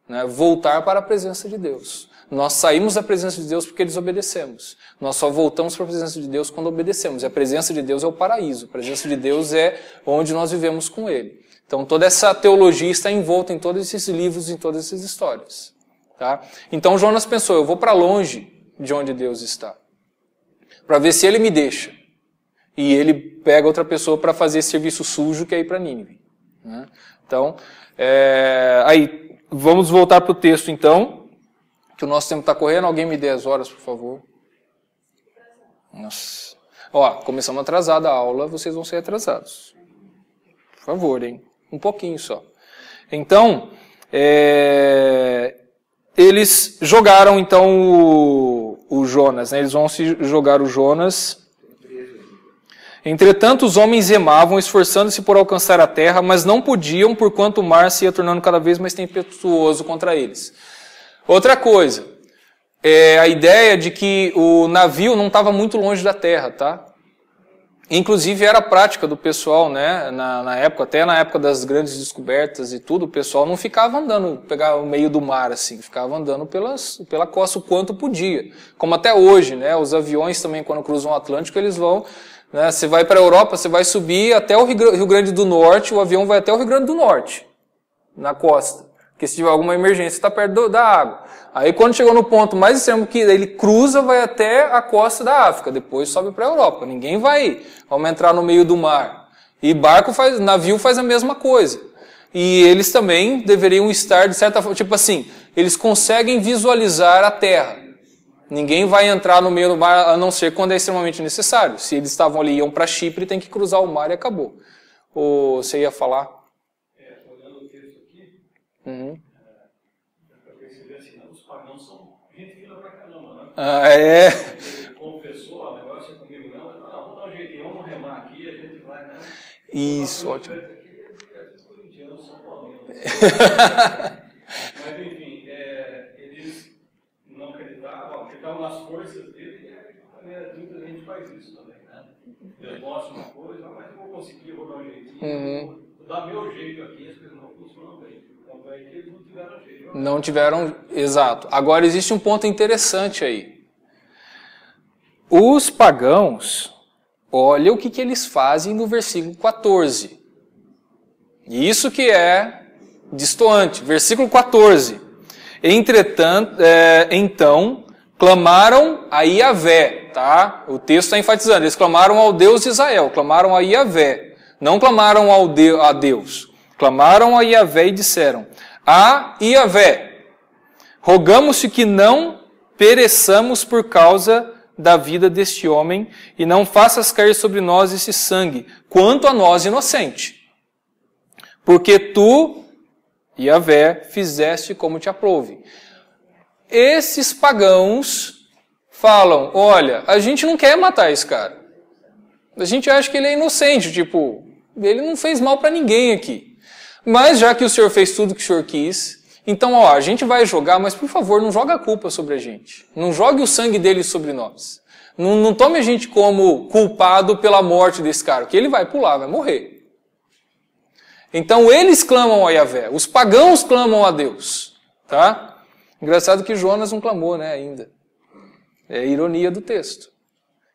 né? Voltar para a presença de Deus. Nós saímos da presença de Deus porque desobedecemos. Nós só voltamos para a presença de Deus quando obedecemos. E a presença de Deus é o paraíso. A presença de Deus é onde nós vivemos com Ele. Então toda essa teologia está envolta em todos esses livros, em todas essas histórias. Tá? Então Jonas pensou, eu vou para longe de onde Deus está. Para ver se Ele me deixa. E Ele pega outra pessoa para fazer esse serviço sujo que é ir para Nínive. Né? Então, aí, vamos voltar para o texto então. Que o nosso tempo está correndo, alguém me dê as horas, por favor. Nossa. Ó, começamos atrasada a aula, vocês vão ser atrasados. Por favor, hein? Um pouquinho só. Então, eles jogaram então o Jonas, né? Eles vão se jogar o Jonas. Entretanto, os homens remavam, esforçando-se por alcançar a terra, mas não podiam, porquanto o mar se ia tornando cada vez mais tempestuoso contra eles. Outra coisa, a ideia de que o navio não estava muito longe da terra, tá? Inclusive era a prática do pessoal, né, na época, até na época das grandes descobertas e tudo, o pessoal não ficava andando, pegar o meio do mar assim, ficava andando pela costa o quanto podia. Como até hoje, né, os aviões também quando cruzam o Atlântico, eles vão, né, você vai para a Europa, você vai subir até o Rio Grande do Norte, o avião vai até o Rio Grande do Norte, na costa. Porque se tiver alguma emergência, está perto da água. Aí quando chegou no ponto mais extremo, que ele cruza, vai até a costa da África, depois sobe para a Europa. Ninguém vai entrar no meio do mar. E navio faz a mesma coisa. E eles também deveriam estar, de certa forma, tipo assim, eles conseguem visualizar a terra. Ninguém vai entrar no meio do mar, a não ser quando é extremamente necessário. Se eles estavam ali, iam para Chipre, tem que cruzar o mar e acabou. Ou você ia falar? Olhando o texto aqui, Uhum. para perceber assim, os pagãos são gente fina pra caramba, né? Ah, é. Ele confessou, o negócio é comigo não, ele falou, vamos dar um jeitinho, vamos remar aqui, a gente vai, né? Isso, ótimo. Mas enfim, eles não acreditavam nas forças dele, e muita gente faz isso também, né? Deus mostra uma coisa, mas eu vou conseguir, vou dar um jeitinho, vou dar meu jeito aqui, as coisas não funcionam bem. Então é que eles não tiveram jeito. Não tiveram, exato. Agora existe um ponto interessante aí. Os pagãos, olha o que eles fazem no versículo 14. Isso que é destoante. Versículo 14. Entretanto, então, clamaram a Iavé, tá? O texto está enfatizando. Eles clamaram ao Deus de Israel, clamaram a Iavé. Não clamaram a Deus. Clamaram a Iavé e disseram: a Iavé, rogamos-te que não pereçamos por causa da vida deste homem, e não faças cair sobre nós esse sangue, quanto a nós inocente. Porque tu, Iavé, fizeste como te aprouve. Esses pagãos falam: olha, a gente não quer matar esse cara. A gente acha que ele é inocente, tipo, ele não fez mal para ninguém aqui. Mas já que o Senhor fez tudo que o Senhor quis, então, a gente vai jogar, mas por favor, não joga a culpa sobre a gente. Não jogue o sangue dele sobre nós. Não tome a gente como culpado pela morte desse cara, que ele vai pular, vai morrer. Então, eles clamam a Iavé, os pagãos clamam a Deus. Tá? Engraçado que Jonas não clamou, né, ainda. É a ironia do texto.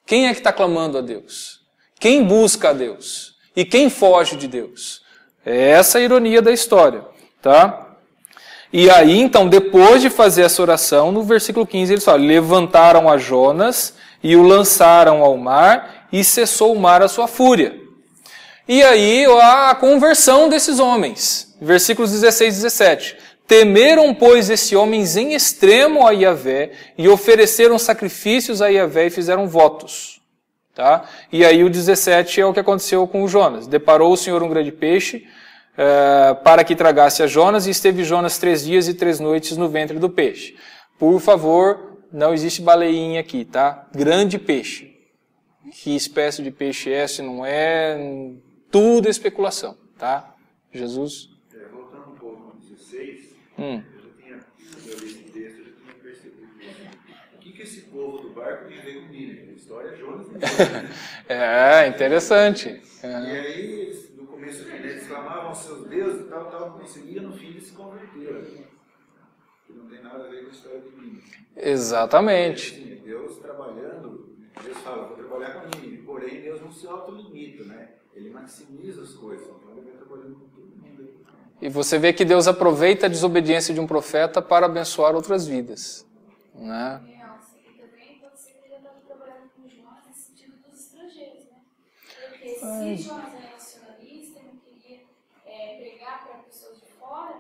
Quem é que está clamando a Deus? Quem busca a Deus? E quem foge de Deus? É essa a ironia da história, tá? E aí, então, depois de fazer essa oração, no versículo 15, eles falam: levantaram a Jonas e o lançaram ao mar, e cessou o mar a sua fúria. E aí, a conversão desses homens. Versículos 16 e 17. Temeram, pois, esses homens em extremo a Iavé, e ofereceram sacrifícios a Iavé e fizeram votos. Tá? E aí o 17 é o que aconteceu com o Jonas. Deparou o Senhor um grande peixe, para que tragasse a Jonas, e esteve Jonas 3 dias e 3 noites no ventre do peixe. Por favor, não existe baleinha aqui, tá? Grande peixe. Que espécie de peixe é esse? Não é? Tudo é especulação, tá? Jesus? Voltando um pouco no 16, eu já tinha, quando eu li esse texto, eu já tinha percebido o que esse povo do barco tem a ver com Nínive. A história é Jonas e Nínive. É, interessante. E aí, no começo, eles clamavam aos seus deuses e tal, não conseguiam, no fim eles se converteram. Que não tem nada a ver com a história de Nínive. Exatamente. Assim, Deus trabalhando, Deus fala, vou trabalhar com Nínive, porém Deus não se autolimita, né? Ele maximiza as coisas, então ele vai trabalhando com todo mundo. E você vê que Deus aproveita a desobediência de um profeta para abençoar outras vidas. Né? E também pode ser que ele estava trabalhando com Jonas no sentido dos estrangeiros, né? Porque se Jonas é nacionalista e não queria pregar para pessoas de fora,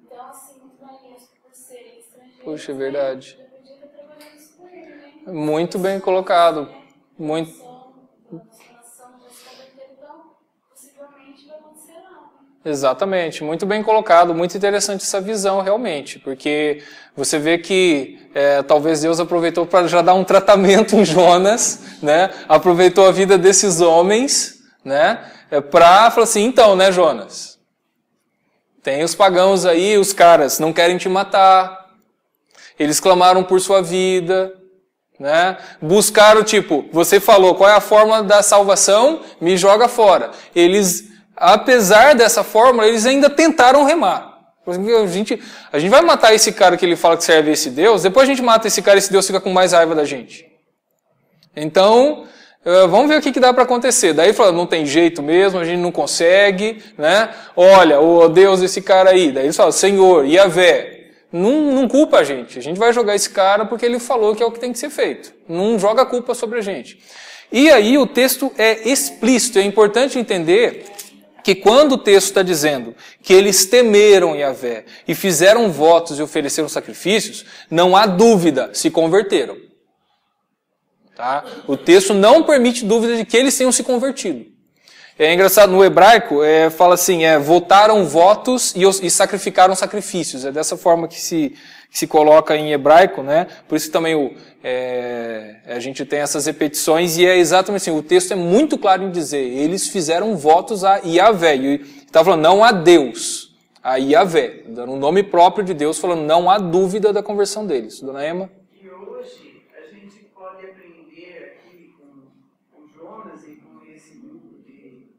então, assim, os marinheiros, por serem estrangeiros, Puxa, é verdade. já podia estar trabalhando isso com ele, né? Muito bem colocado. Muito. Exatamente, muito bem colocado, muito interessante essa visão realmente, porque você vê que talvez Deus aproveitou para já dar um tratamento em Jonas, né? Aproveitou a vida desses homens, né? Para falar assim, então, né, Jonas? Tem os pagãos aí, os caras não querem te matar, eles clamaram por sua vida, Né? Buscaram, tipo, você falou qual é a fórmula da salvação, me joga fora. Eles, apesar dessa fórmula, eles ainda tentaram remar. A gente vai matar esse cara que ele fala que serve esse Deus, depois a gente mata esse cara e esse Deus fica com mais raiva da gente. Então, vamos ver o que dá para acontecer. Daí fala, não tem jeito mesmo, a gente não consegue, né? Olha, o Deus desse cara aí. Daí eles falam, Senhor, Yahvé. Não culpa a gente vai jogar esse cara porque ele falou que é o que tem que ser feito. Não joga a culpa sobre a gente. E aí o texto é explícito, é importante entender que quando o texto está dizendo que eles temeram Yahvé e fizeram votos e ofereceram sacrifícios, não há dúvida, se converteram. Tá? O texto não permite dúvida de que eles tenham se convertido. É engraçado, no hebraico, fala assim, votaram votos e sacrificaram sacrifícios. É dessa forma que se coloca em hebraico, né? Por isso que também a gente tem essas repetições e é exatamente assim, o texto é muito claro em dizer, eles fizeram votos a Yahvé. E está falando, não a Deus, a Yahvé, dando um nome próprio de Deus, falando, não há dúvida da conversão deles. Dona Emma? E hoje a gente pode aprender aqui com Jonas e com esse grupo de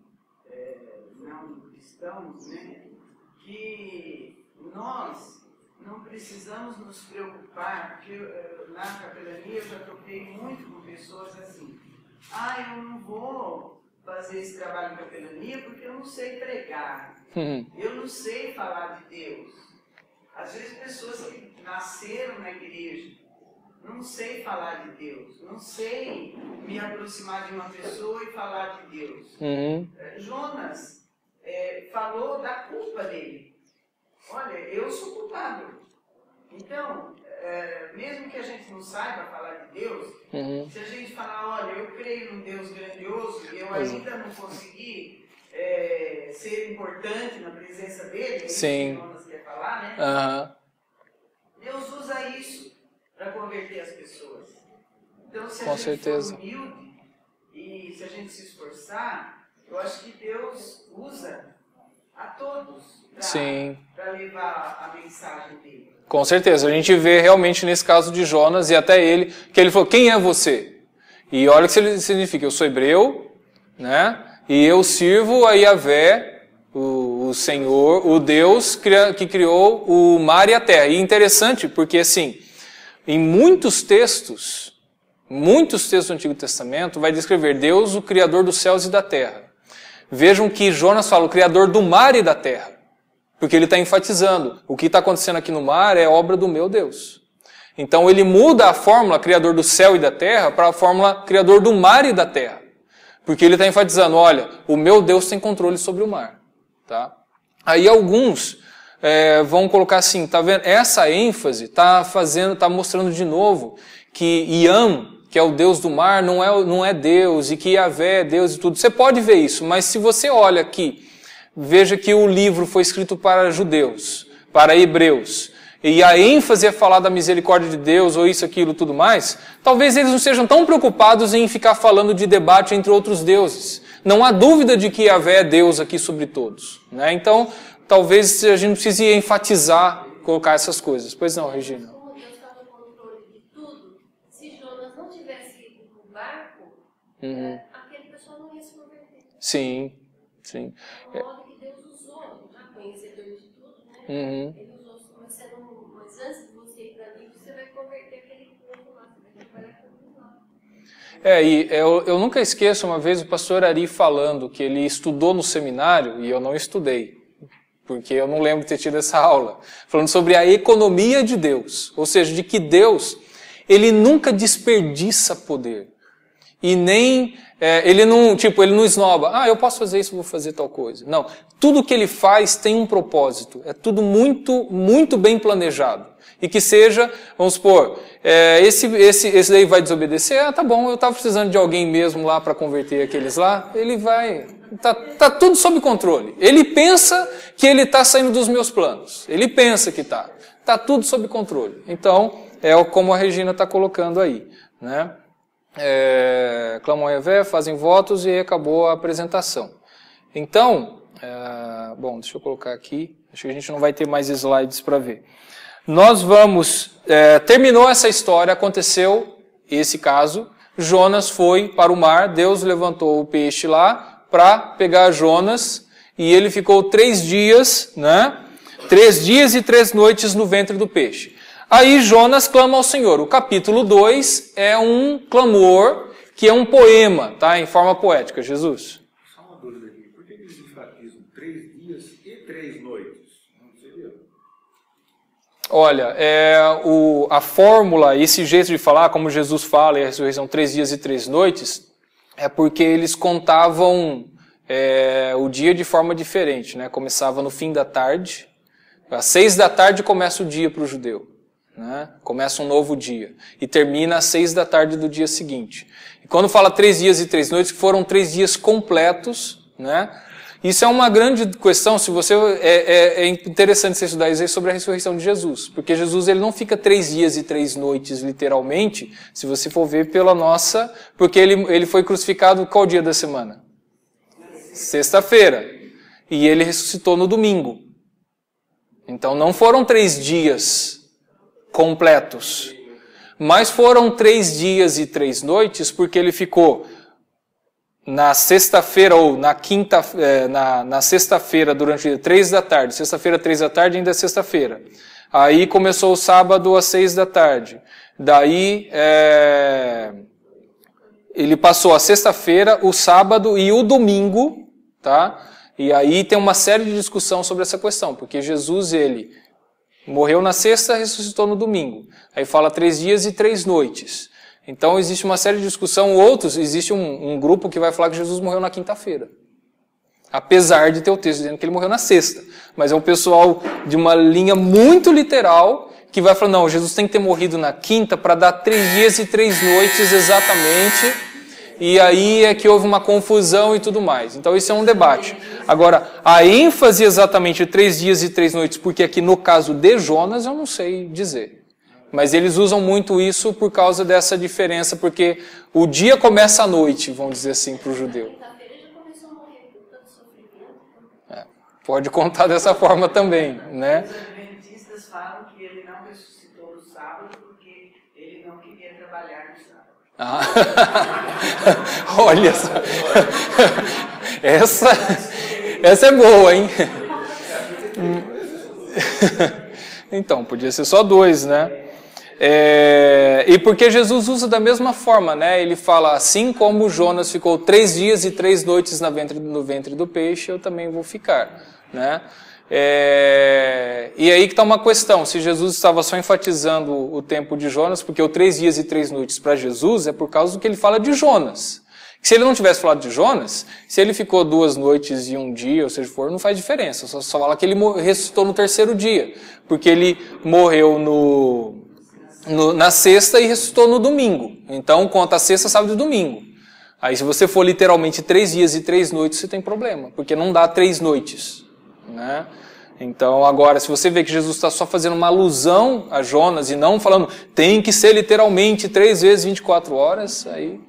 não cristãos, né, que nós não precisamos nos preocupar, porque na capelania eu já toquei muito com pessoas assim, eu não vou fazer esse trabalho de capelania porque eu não sei pregar, eu não sei falar de Deus. Às vezes pessoas que nasceram na igreja, não sei falar de Deus, não sei me aproximar de uma pessoa e falar de Deus. Jonas falou da culpa dele. Olha, eu sou culpado. Então, mesmo que a gente não saiba falar de Deus, se a gente falar, olha, eu creio num Deus grandioso e eu ainda não consegui ser importante na presença dele, Sim. que Jonas quer falar, né? Deus usa isso para converter as pessoas. Então, se a gente for humilde e se a gente se esforçar, eu acho que Deus usa a todos para levar a mensagem dele. Com certeza. A gente vê realmente nesse caso de Jonas e até ele, que ele falou, quem é você? E olha o que ele significa, eu sou hebreu, né? E eu sirvo a Yahvé, o Senhor, o Deus que criou o mar e a terra. E interessante porque assim, em muitos textos do Antigo Testamento vai descrever Deus, o Criador dos céus e da terra. Vejam que Jonas fala o Criador do mar e da terra. Porque ele está enfatizando, o que está acontecendo aqui no mar é obra do meu Deus. Então ele muda a fórmula Criador do céu e da terra para a fórmula Criador do mar e da terra. Porque ele está enfatizando, olha, o meu Deus tem controle sobre o mar. Tá? Aí alguns vão colocar assim, tá vendo? Essa ênfase está mostrando de novo que Yam, que é o Deus do mar, não é Deus, e que Yahvé é Deus e tudo. Você pode ver isso, mas se você olha aqui, veja que o livro foi escrito para judeus, para hebreus, e a ênfase é falar da misericórdia de Deus, ou isso, aquilo, tudo mais, talvez eles não sejam tão preocupados em ficar falando de debate entre outros deuses. Não há dúvida de que Yahvé é Deus aqui sobre todos. Né? Então, talvez a gente não precise enfatizar, colocar essas coisas. Pois não, Regina? Como Deus está no controle de tudo, se Jonas não tivesse ido no barco, aquele pessoal não ia se converter. Sim, sim. É o modo que Deus usou, conhecedor de tudo, né? Ele usou, mas antes de você ir para ali, você vai converter aquele povo lá, você vai trabalhar com eles lá. E eu nunca esqueço uma vez o pastor Ari falando que ele estudou no seminário, e eu não estudei, porque eu não lembro de ter tido essa aula, falando sobre a economia de Deus, ou seja, de que Deus, ele nunca desperdiça poder, e nem, ele não esnoba, eu posso fazer isso, vou fazer tal coisa. Não, tudo que ele faz tem um propósito, é tudo muito, muito bem planejado. E que seja, vamos supor, esse daí vai desobedecer, tá bom, eu estava precisando de alguém mesmo lá para converter aqueles lá, ele vai, tá tudo sob controle. Ele pensa que ele está saindo dos meus planos, ele pensa que tá tudo sob controle. Então, é como a Regina está colocando aí, né? Clamam a Yahvé, fazem votos e acabou a apresentação. Então, bom, deixa eu colocar aqui, acho que a gente não vai ter mais slides para ver. Nós vamos, terminou essa história, aconteceu esse caso, Jonas foi para o mar, Deus levantou o peixe lá para pegar Jonas, e ele ficou 3 dias, né? 3 dias e 3 noites no ventre do peixe. Aí Jonas clama ao Senhor. O capítulo 2 é um clamor, que é um poema, tá? Em forma poética. Jesus? Só uma dúvida aqui. Por que eles enfatizam 3 dias e 3 noites? Não seria? Olha, a fórmula, esse jeito de falar, como Jesus fala, e a ressurreição 3 dias e 3 noites, é porque eles contavam o dia de forma diferente, né? Começava no fim da tarde, às 6 da tarde começa o dia para o judeu, né? Começa um novo dia, e termina às 6 da tarde do dia seguinte. E quando fala 3 dias e 3 noites, foram 3 dias completos, né? Isso é uma grande questão, se você é interessante você estudar isso aí sobre a ressurreição de Jesus, porque Jesus ele não fica 3 dias e 3 noites, literalmente, se você for ver pela nossa, porque ele foi crucificado qual dia da semana? Sexta-feira. E ele ressuscitou no domingo. Então não foram 3 dias completos, mas foram 3 dias e 3 noites, porque ele ficou na sexta-feira ou na quinta, na sexta-feira durante 3 da tarde, sexta-feira 3 da tarde ainda é sexta-feira. Aí começou o sábado às 6 da tarde. Daí ele passou a sexta-feira, o sábado e o domingo, tá? E aí tem uma série de discussão sobre essa questão, porque Jesus ele morreu na sexta, ressuscitou no domingo. Aí fala 3 dias e 3 noites. Então existe uma série de discussão. Existe um grupo que vai falar que Jesus morreu na quinta-feira. Apesar de ter o texto dizendo que ele morreu na sexta. Mas é um pessoal de uma linha muito literal que vai falar, não, Jesus tem que ter morrido na quinta para dar 3 dias e 3 noites exatamente. E aí é que houve uma confusão e tudo mais. Então isso é um debate. Agora, a ênfase exatamente 3 dias e 3 noites, porque aqui no caso de Jonas eu não sei dizer. Mas eles usam muito isso por causa dessa diferença, porque o dia começa à noite, vamos dizer assim, para o judeu. Pode contar dessa forma também, né? Os adventistas falam que ele não ressuscitou no sábado porque ele não queria trabalhar no sábado. Olha só. Essa é boa, hein? Então, podia ser só 2, né? E porque Jesus usa da mesma forma, né? Ele fala, assim como Jonas ficou 3 dias e 3 noites no ventre do peixe, eu também vou ficar, né? E aí que está uma questão, se Jesus estava só enfatizando o tempo de Jonas, porque o 3 dias e 3 noites para Jesus é por causa do que ele fala de Jonas. Se ele não tivesse falado de Jonas, se ele ficou 2 noites e 1 dia, ou seja, não faz diferença, só fala que ele ressuscitou no 3º dia, porque ele morreu na sexta e ressuscitou no domingo. Então conta sexta, sábado e domingo. Aí se você for literalmente 3 dias e 3 noites, você tem problema, porque não dá 3 noites, né? Então agora, se você vê que Jesus está só fazendo uma alusão a Jonas e não falando tem que ser literalmente 3 vezes 24 horas, aí...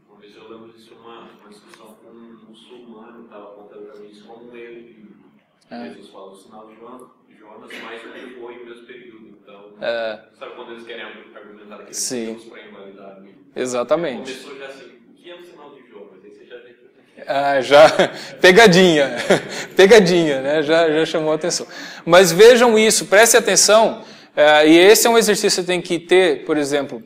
Uma vez eu lembro disso, uma discussão com um muçulmano que estava contando para mim isso como um erro de Jesus fala o sinal de Jonas, mas ele foi em mesmo período. Então, sabe quando eles querem argumentar que eles para invalidar a Bíblia? Exatamente. Começou já assim, o que é o sinal de Jonas? Aí você já pegadinha, né? Já chamou a atenção. Mas vejam isso, prestem atenção, e esse é um exercício que você tem que ter, por exemplo,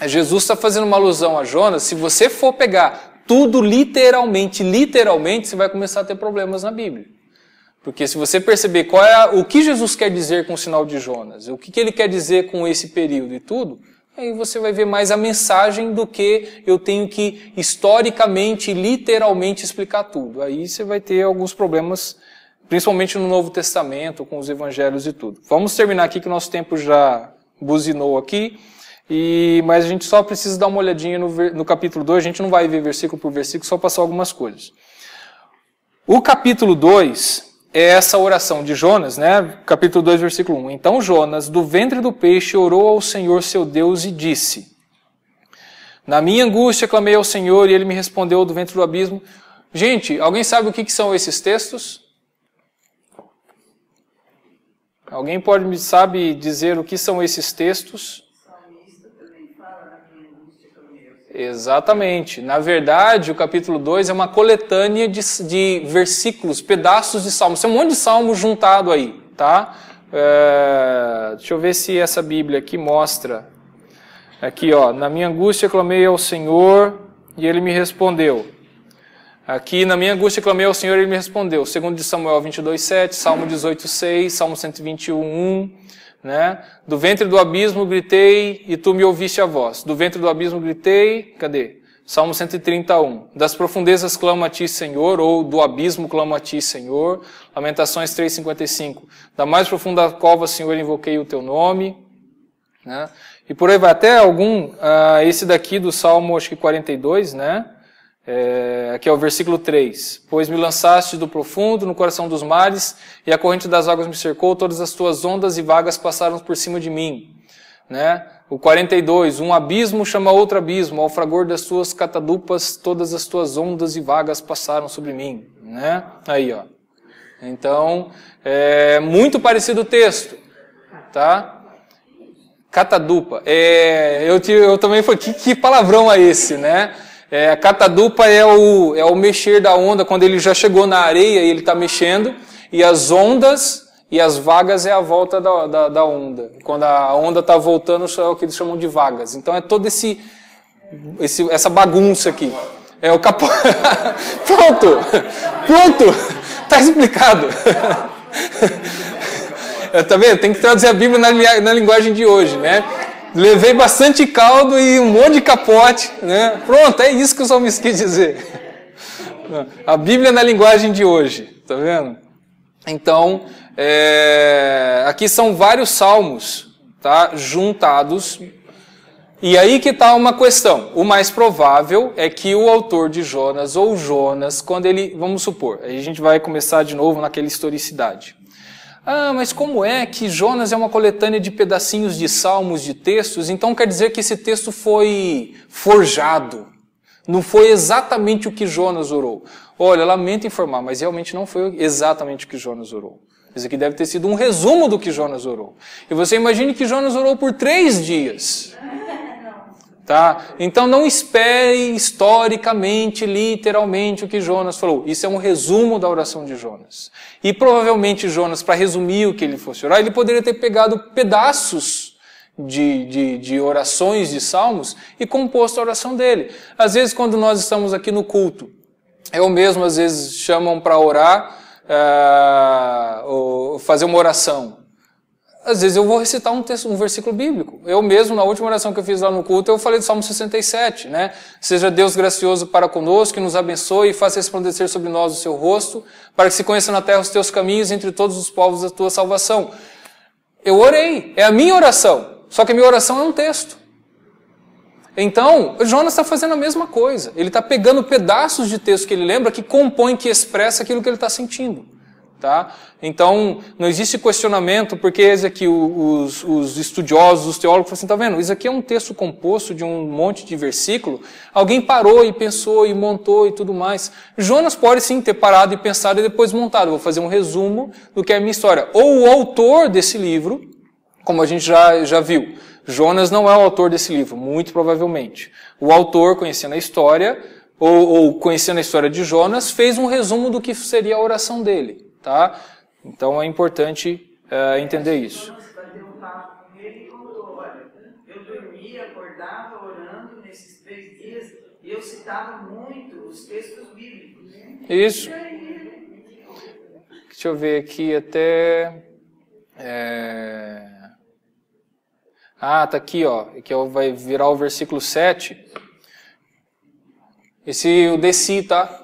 Jesus está fazendo uma alusão a Jonas, se você for pegar tudo literalmente, você vai começar a ter problemas na Bíblia. Porque se você perceber o que Jesus quer dizer com o sinal de Jonas, o que ele quer dizer com esse período e tudo, aí você vai ver mais a mensagem do que eu tenho que historicamente, literalmente explicar tudo. Aí você vai ter alguns problemas, principalmente no Novo Testamento, com os evangelhos e tudo. Vamos terminar aqui que o nosso tempo já buzinou aqui, mas a gente só precisa dar uma olhadinha no capítulo 2, a gente não vai ver versículo por versículo, só passar algumas coisas. O capítulo 2... é essa oração de Jonas, né? Capítulo 2, versículo 1. Então Jonas, do ventre do peixe, orou ao Senhor seu Deus e disse: na minha angústia clamei ao Senhor e ele me respondeu do ventre do abismo. Gente, alguém sabe o que são esses textos? Alguém sabe dizer o que são esses textos? O salmista também fala na minha angústia Exatamente. Na verdade, o capítulo 2 é uma coletânea de versículos, pedaços de salmos. Tem um monte de salmos juntado aí, tá? Deixa eu ver se essa Bíblia aqui mostra. Aqui, ó. Na minha angústia clamei ao Senhor e Ele me respondeu. Aqui, na minha angústia clamei ao Senhor e Ele me respondeu. Segundo de Samuel 22:7, Salmo 18:6, Salmo 121:1. Né? Do ventre do abismo gritei e tu me ouviste a voz. Do ventre do abismo gritei, cadê? Salmo 131. Das profundezas clamo a ti, Senhor, ou do abismo clamo a ti, Senhor. Lamentações 3:55. Da mais profunda cova, Senhor, invoquei o teu nome. Né? E por aí vai. Até esse daqui do Salmo, acho que 42, né? Aqui é o versículo 3. Pois me lançaste do profundo, no coração dos mares, e a corrente das águas me cercou, todas as tuas ondas e vagas passaram por cima de mim. Né? O 42. Um abismo chama outro abismo, ao fragor das tuas catadupas, todas as tuas ondas e vagas passaram sobre mim. Né? Aí, ó. Então, é muito parecido o texto. Tá? Catadupa. Eu também falei, que palavrão é esse, né? A catadupa é o mexer da onda, quando ele já chegou na areia e ele está mexendo, e as ondas e as vagas é a volta da onda. Quando a onda está voltando, é o que eles chamam de vagas. Então é todo essa bagunça aqui. É o capote. Pronto! Está explicado. Tá vendo? Tem que traduzir a Bíblia na linguagem de hoje, né? Levei bastante caldo e um monte de capote, né? Pronto, é isso que o salmista quis dizer. A Bíblia na linguagem de hoje, tá vendo? Então, aqui são vários salmos, tá? Juntados. E aí que está uma questão. O mais provável é que o autor de Jonas, ou Jonas, quando ele, vamos supor, aí a gente vai começar de novo naquela historicidade. Mas como é que Jonas é uma coletânea de pedacinhos de salmos, de textos, então quer dizer que esse texto foi forjado. Não foi exatamente o que Jonas orou. Olha, lamento informar, mas realmente não foi exatamente o que Jonas orou. Isso aqui deve ter sido um resumo do que Jonas orou. E você imagine que Jonas orou por 3 dias. Tá? Então não espere historicamente, literalmente o que Jonas falou. Isso é um resumo da oração de Jonas. E provavelmente Jonas, para resumir o que ele fosse orar, ele poderia ter pegado pedaços de orações, de salmos, e composto a oração dele. Às vezes quando nós estamos aqui no culto, eu mesmo às vezes chamam para orar, ou fazer uma oração. Às vezes eu vou recitar um versículo bíblico. Eu mesmo, na última oração que eu fiz lá no culto, eu falei do Salmo 67, né? Seja Deus gracioso para conosco, que nos abençoe e faça resplandecer sobre nós o seu rosto, para que se conheça na terra os teus caminhos, entre todos os povos a tua salvação. Eu orei, é a minha oração, só que a minha oração é um texto. Então, Jonas está fazendo a mesma coisa. Ele está pegando pedaços de texto que ele lembra, que compõe, que expressa aquilo que ele está sentindo. Tá? Então, não existe questionamento, porque esse aqui, os estudiosos, os teólogos, falam assim, tá vendo? Isso aqui é um texto composto de um monte de versículo. Alguém parou e pensou e montou e tudo mais. Jonas pode sim ter parado e pensado e depois montado. Vou fazer um resumo do que é a minha história. Ou o autor desse livro, como a gente já viu, Jonas não é o autor desse livro, muito provavelmente. O autor, conhecendo a história, ou conhecendo a história de Jonas, fez um resumo do que seria a oração dele. Tá? Então é importante entender isso. Você bateu um papo com ele e contou, olha, eu dormia, acordava orando nesses 3 dias e eu citava muito os textos bíblicos. Isso. Deixa eu ver aqui até... tá aqui, ó, que vai virar o versículo 7. Eu desci, tá?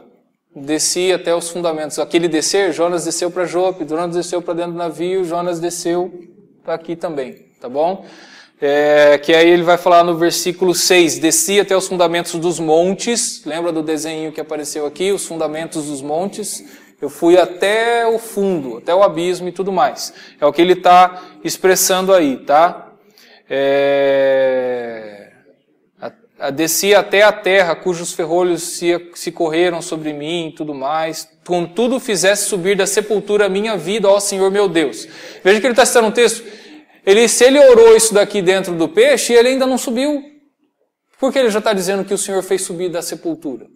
Desci até os fundamentos. Aquele descer, Jonas desceu para Jope, Jonas desceu para dentro do navio, Jonas desceu para aqui também, tá bom? Que aí ele vai falar no versículo 6, desci até os fundamentos dos montes, lembra do desenho que apareceu aqui, os fundamentos dos montes? Eu fui até o fundo, até o abismo e tudo mais. É o que ele está expressando aí, tá? Desci até a terra, cujos ferrolhos se correram sobre mim e tudo mais. Contudo, fizesse subir da sepultura a minha vida, ó Senhor meu Deus. Veja que ele está citando um texto. Se ele orou isso daqui dentro do peixe, ele ainda não subiu. Porque ele já está dizendo que o Senhor fez subir da sepultura.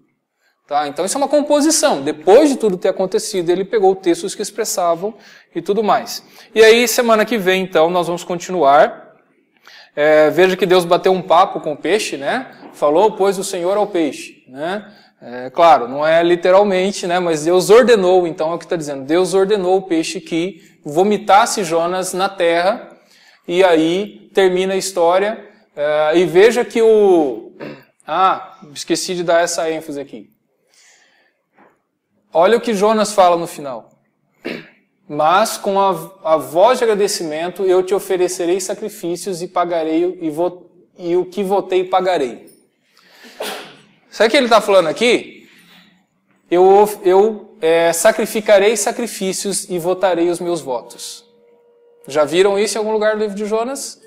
Tá? Então isso é uma composição. Depois de tudo ter acontecido, ele pegou textos que expressavam e tudo mais. E aí, semana que vem, então, nós vamos continuar. Veja que Deus bateu um papo com o peixe, né? Falou, pois o Senhor ao peixe, né? Claro, não é literalmente, né? Mas Deus ordenou, então é o que está dizendo. Deus ordenou o peixe que vomitasse Jonas na terra, e aí termina a história. E veja que esqueci de dar essa ênfase aqui. Olha o que Jonas fala no final. Mas com a voz de agradecimento eu te oferecerei sacrifícios e pagarei, e o que votei pagarei. Sabe o que ele está falando aqui? Eu sacrificarei sacrifícios e votarei os meus votos. Já viram isso em algum lugar do livro de Jonas?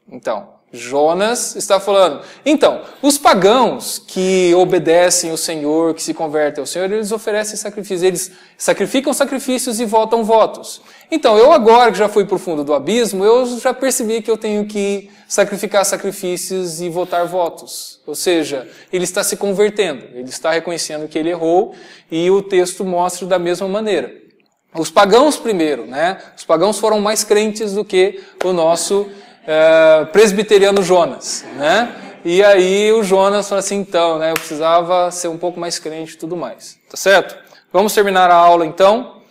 Então, Jonas está falando. Então, os pagãos que obedecem ao Senhor, que se convertem ao Senhor, eles oferecem sacrifícios. Eles sacrificam sacrifícios e votam votos. Então, eu agora que já fui para o fundo do abismo, eu já percebi que eu tenho que sacrificar sacrifícios e votar votos. Ou seja, ele está se convertendo. Ele está reconhecendo que ele errou e o texto mostra da mesma maneira. Os pagãos primeiro, né? Os pagãos foram mais crentes do que o nosso presbiteriano Jonas, né? E aí o Jonas fala assim, então, né? Eu precisava ser um pouco mais crente e tudo mais. Tá certo? Vamos terminar a aula então.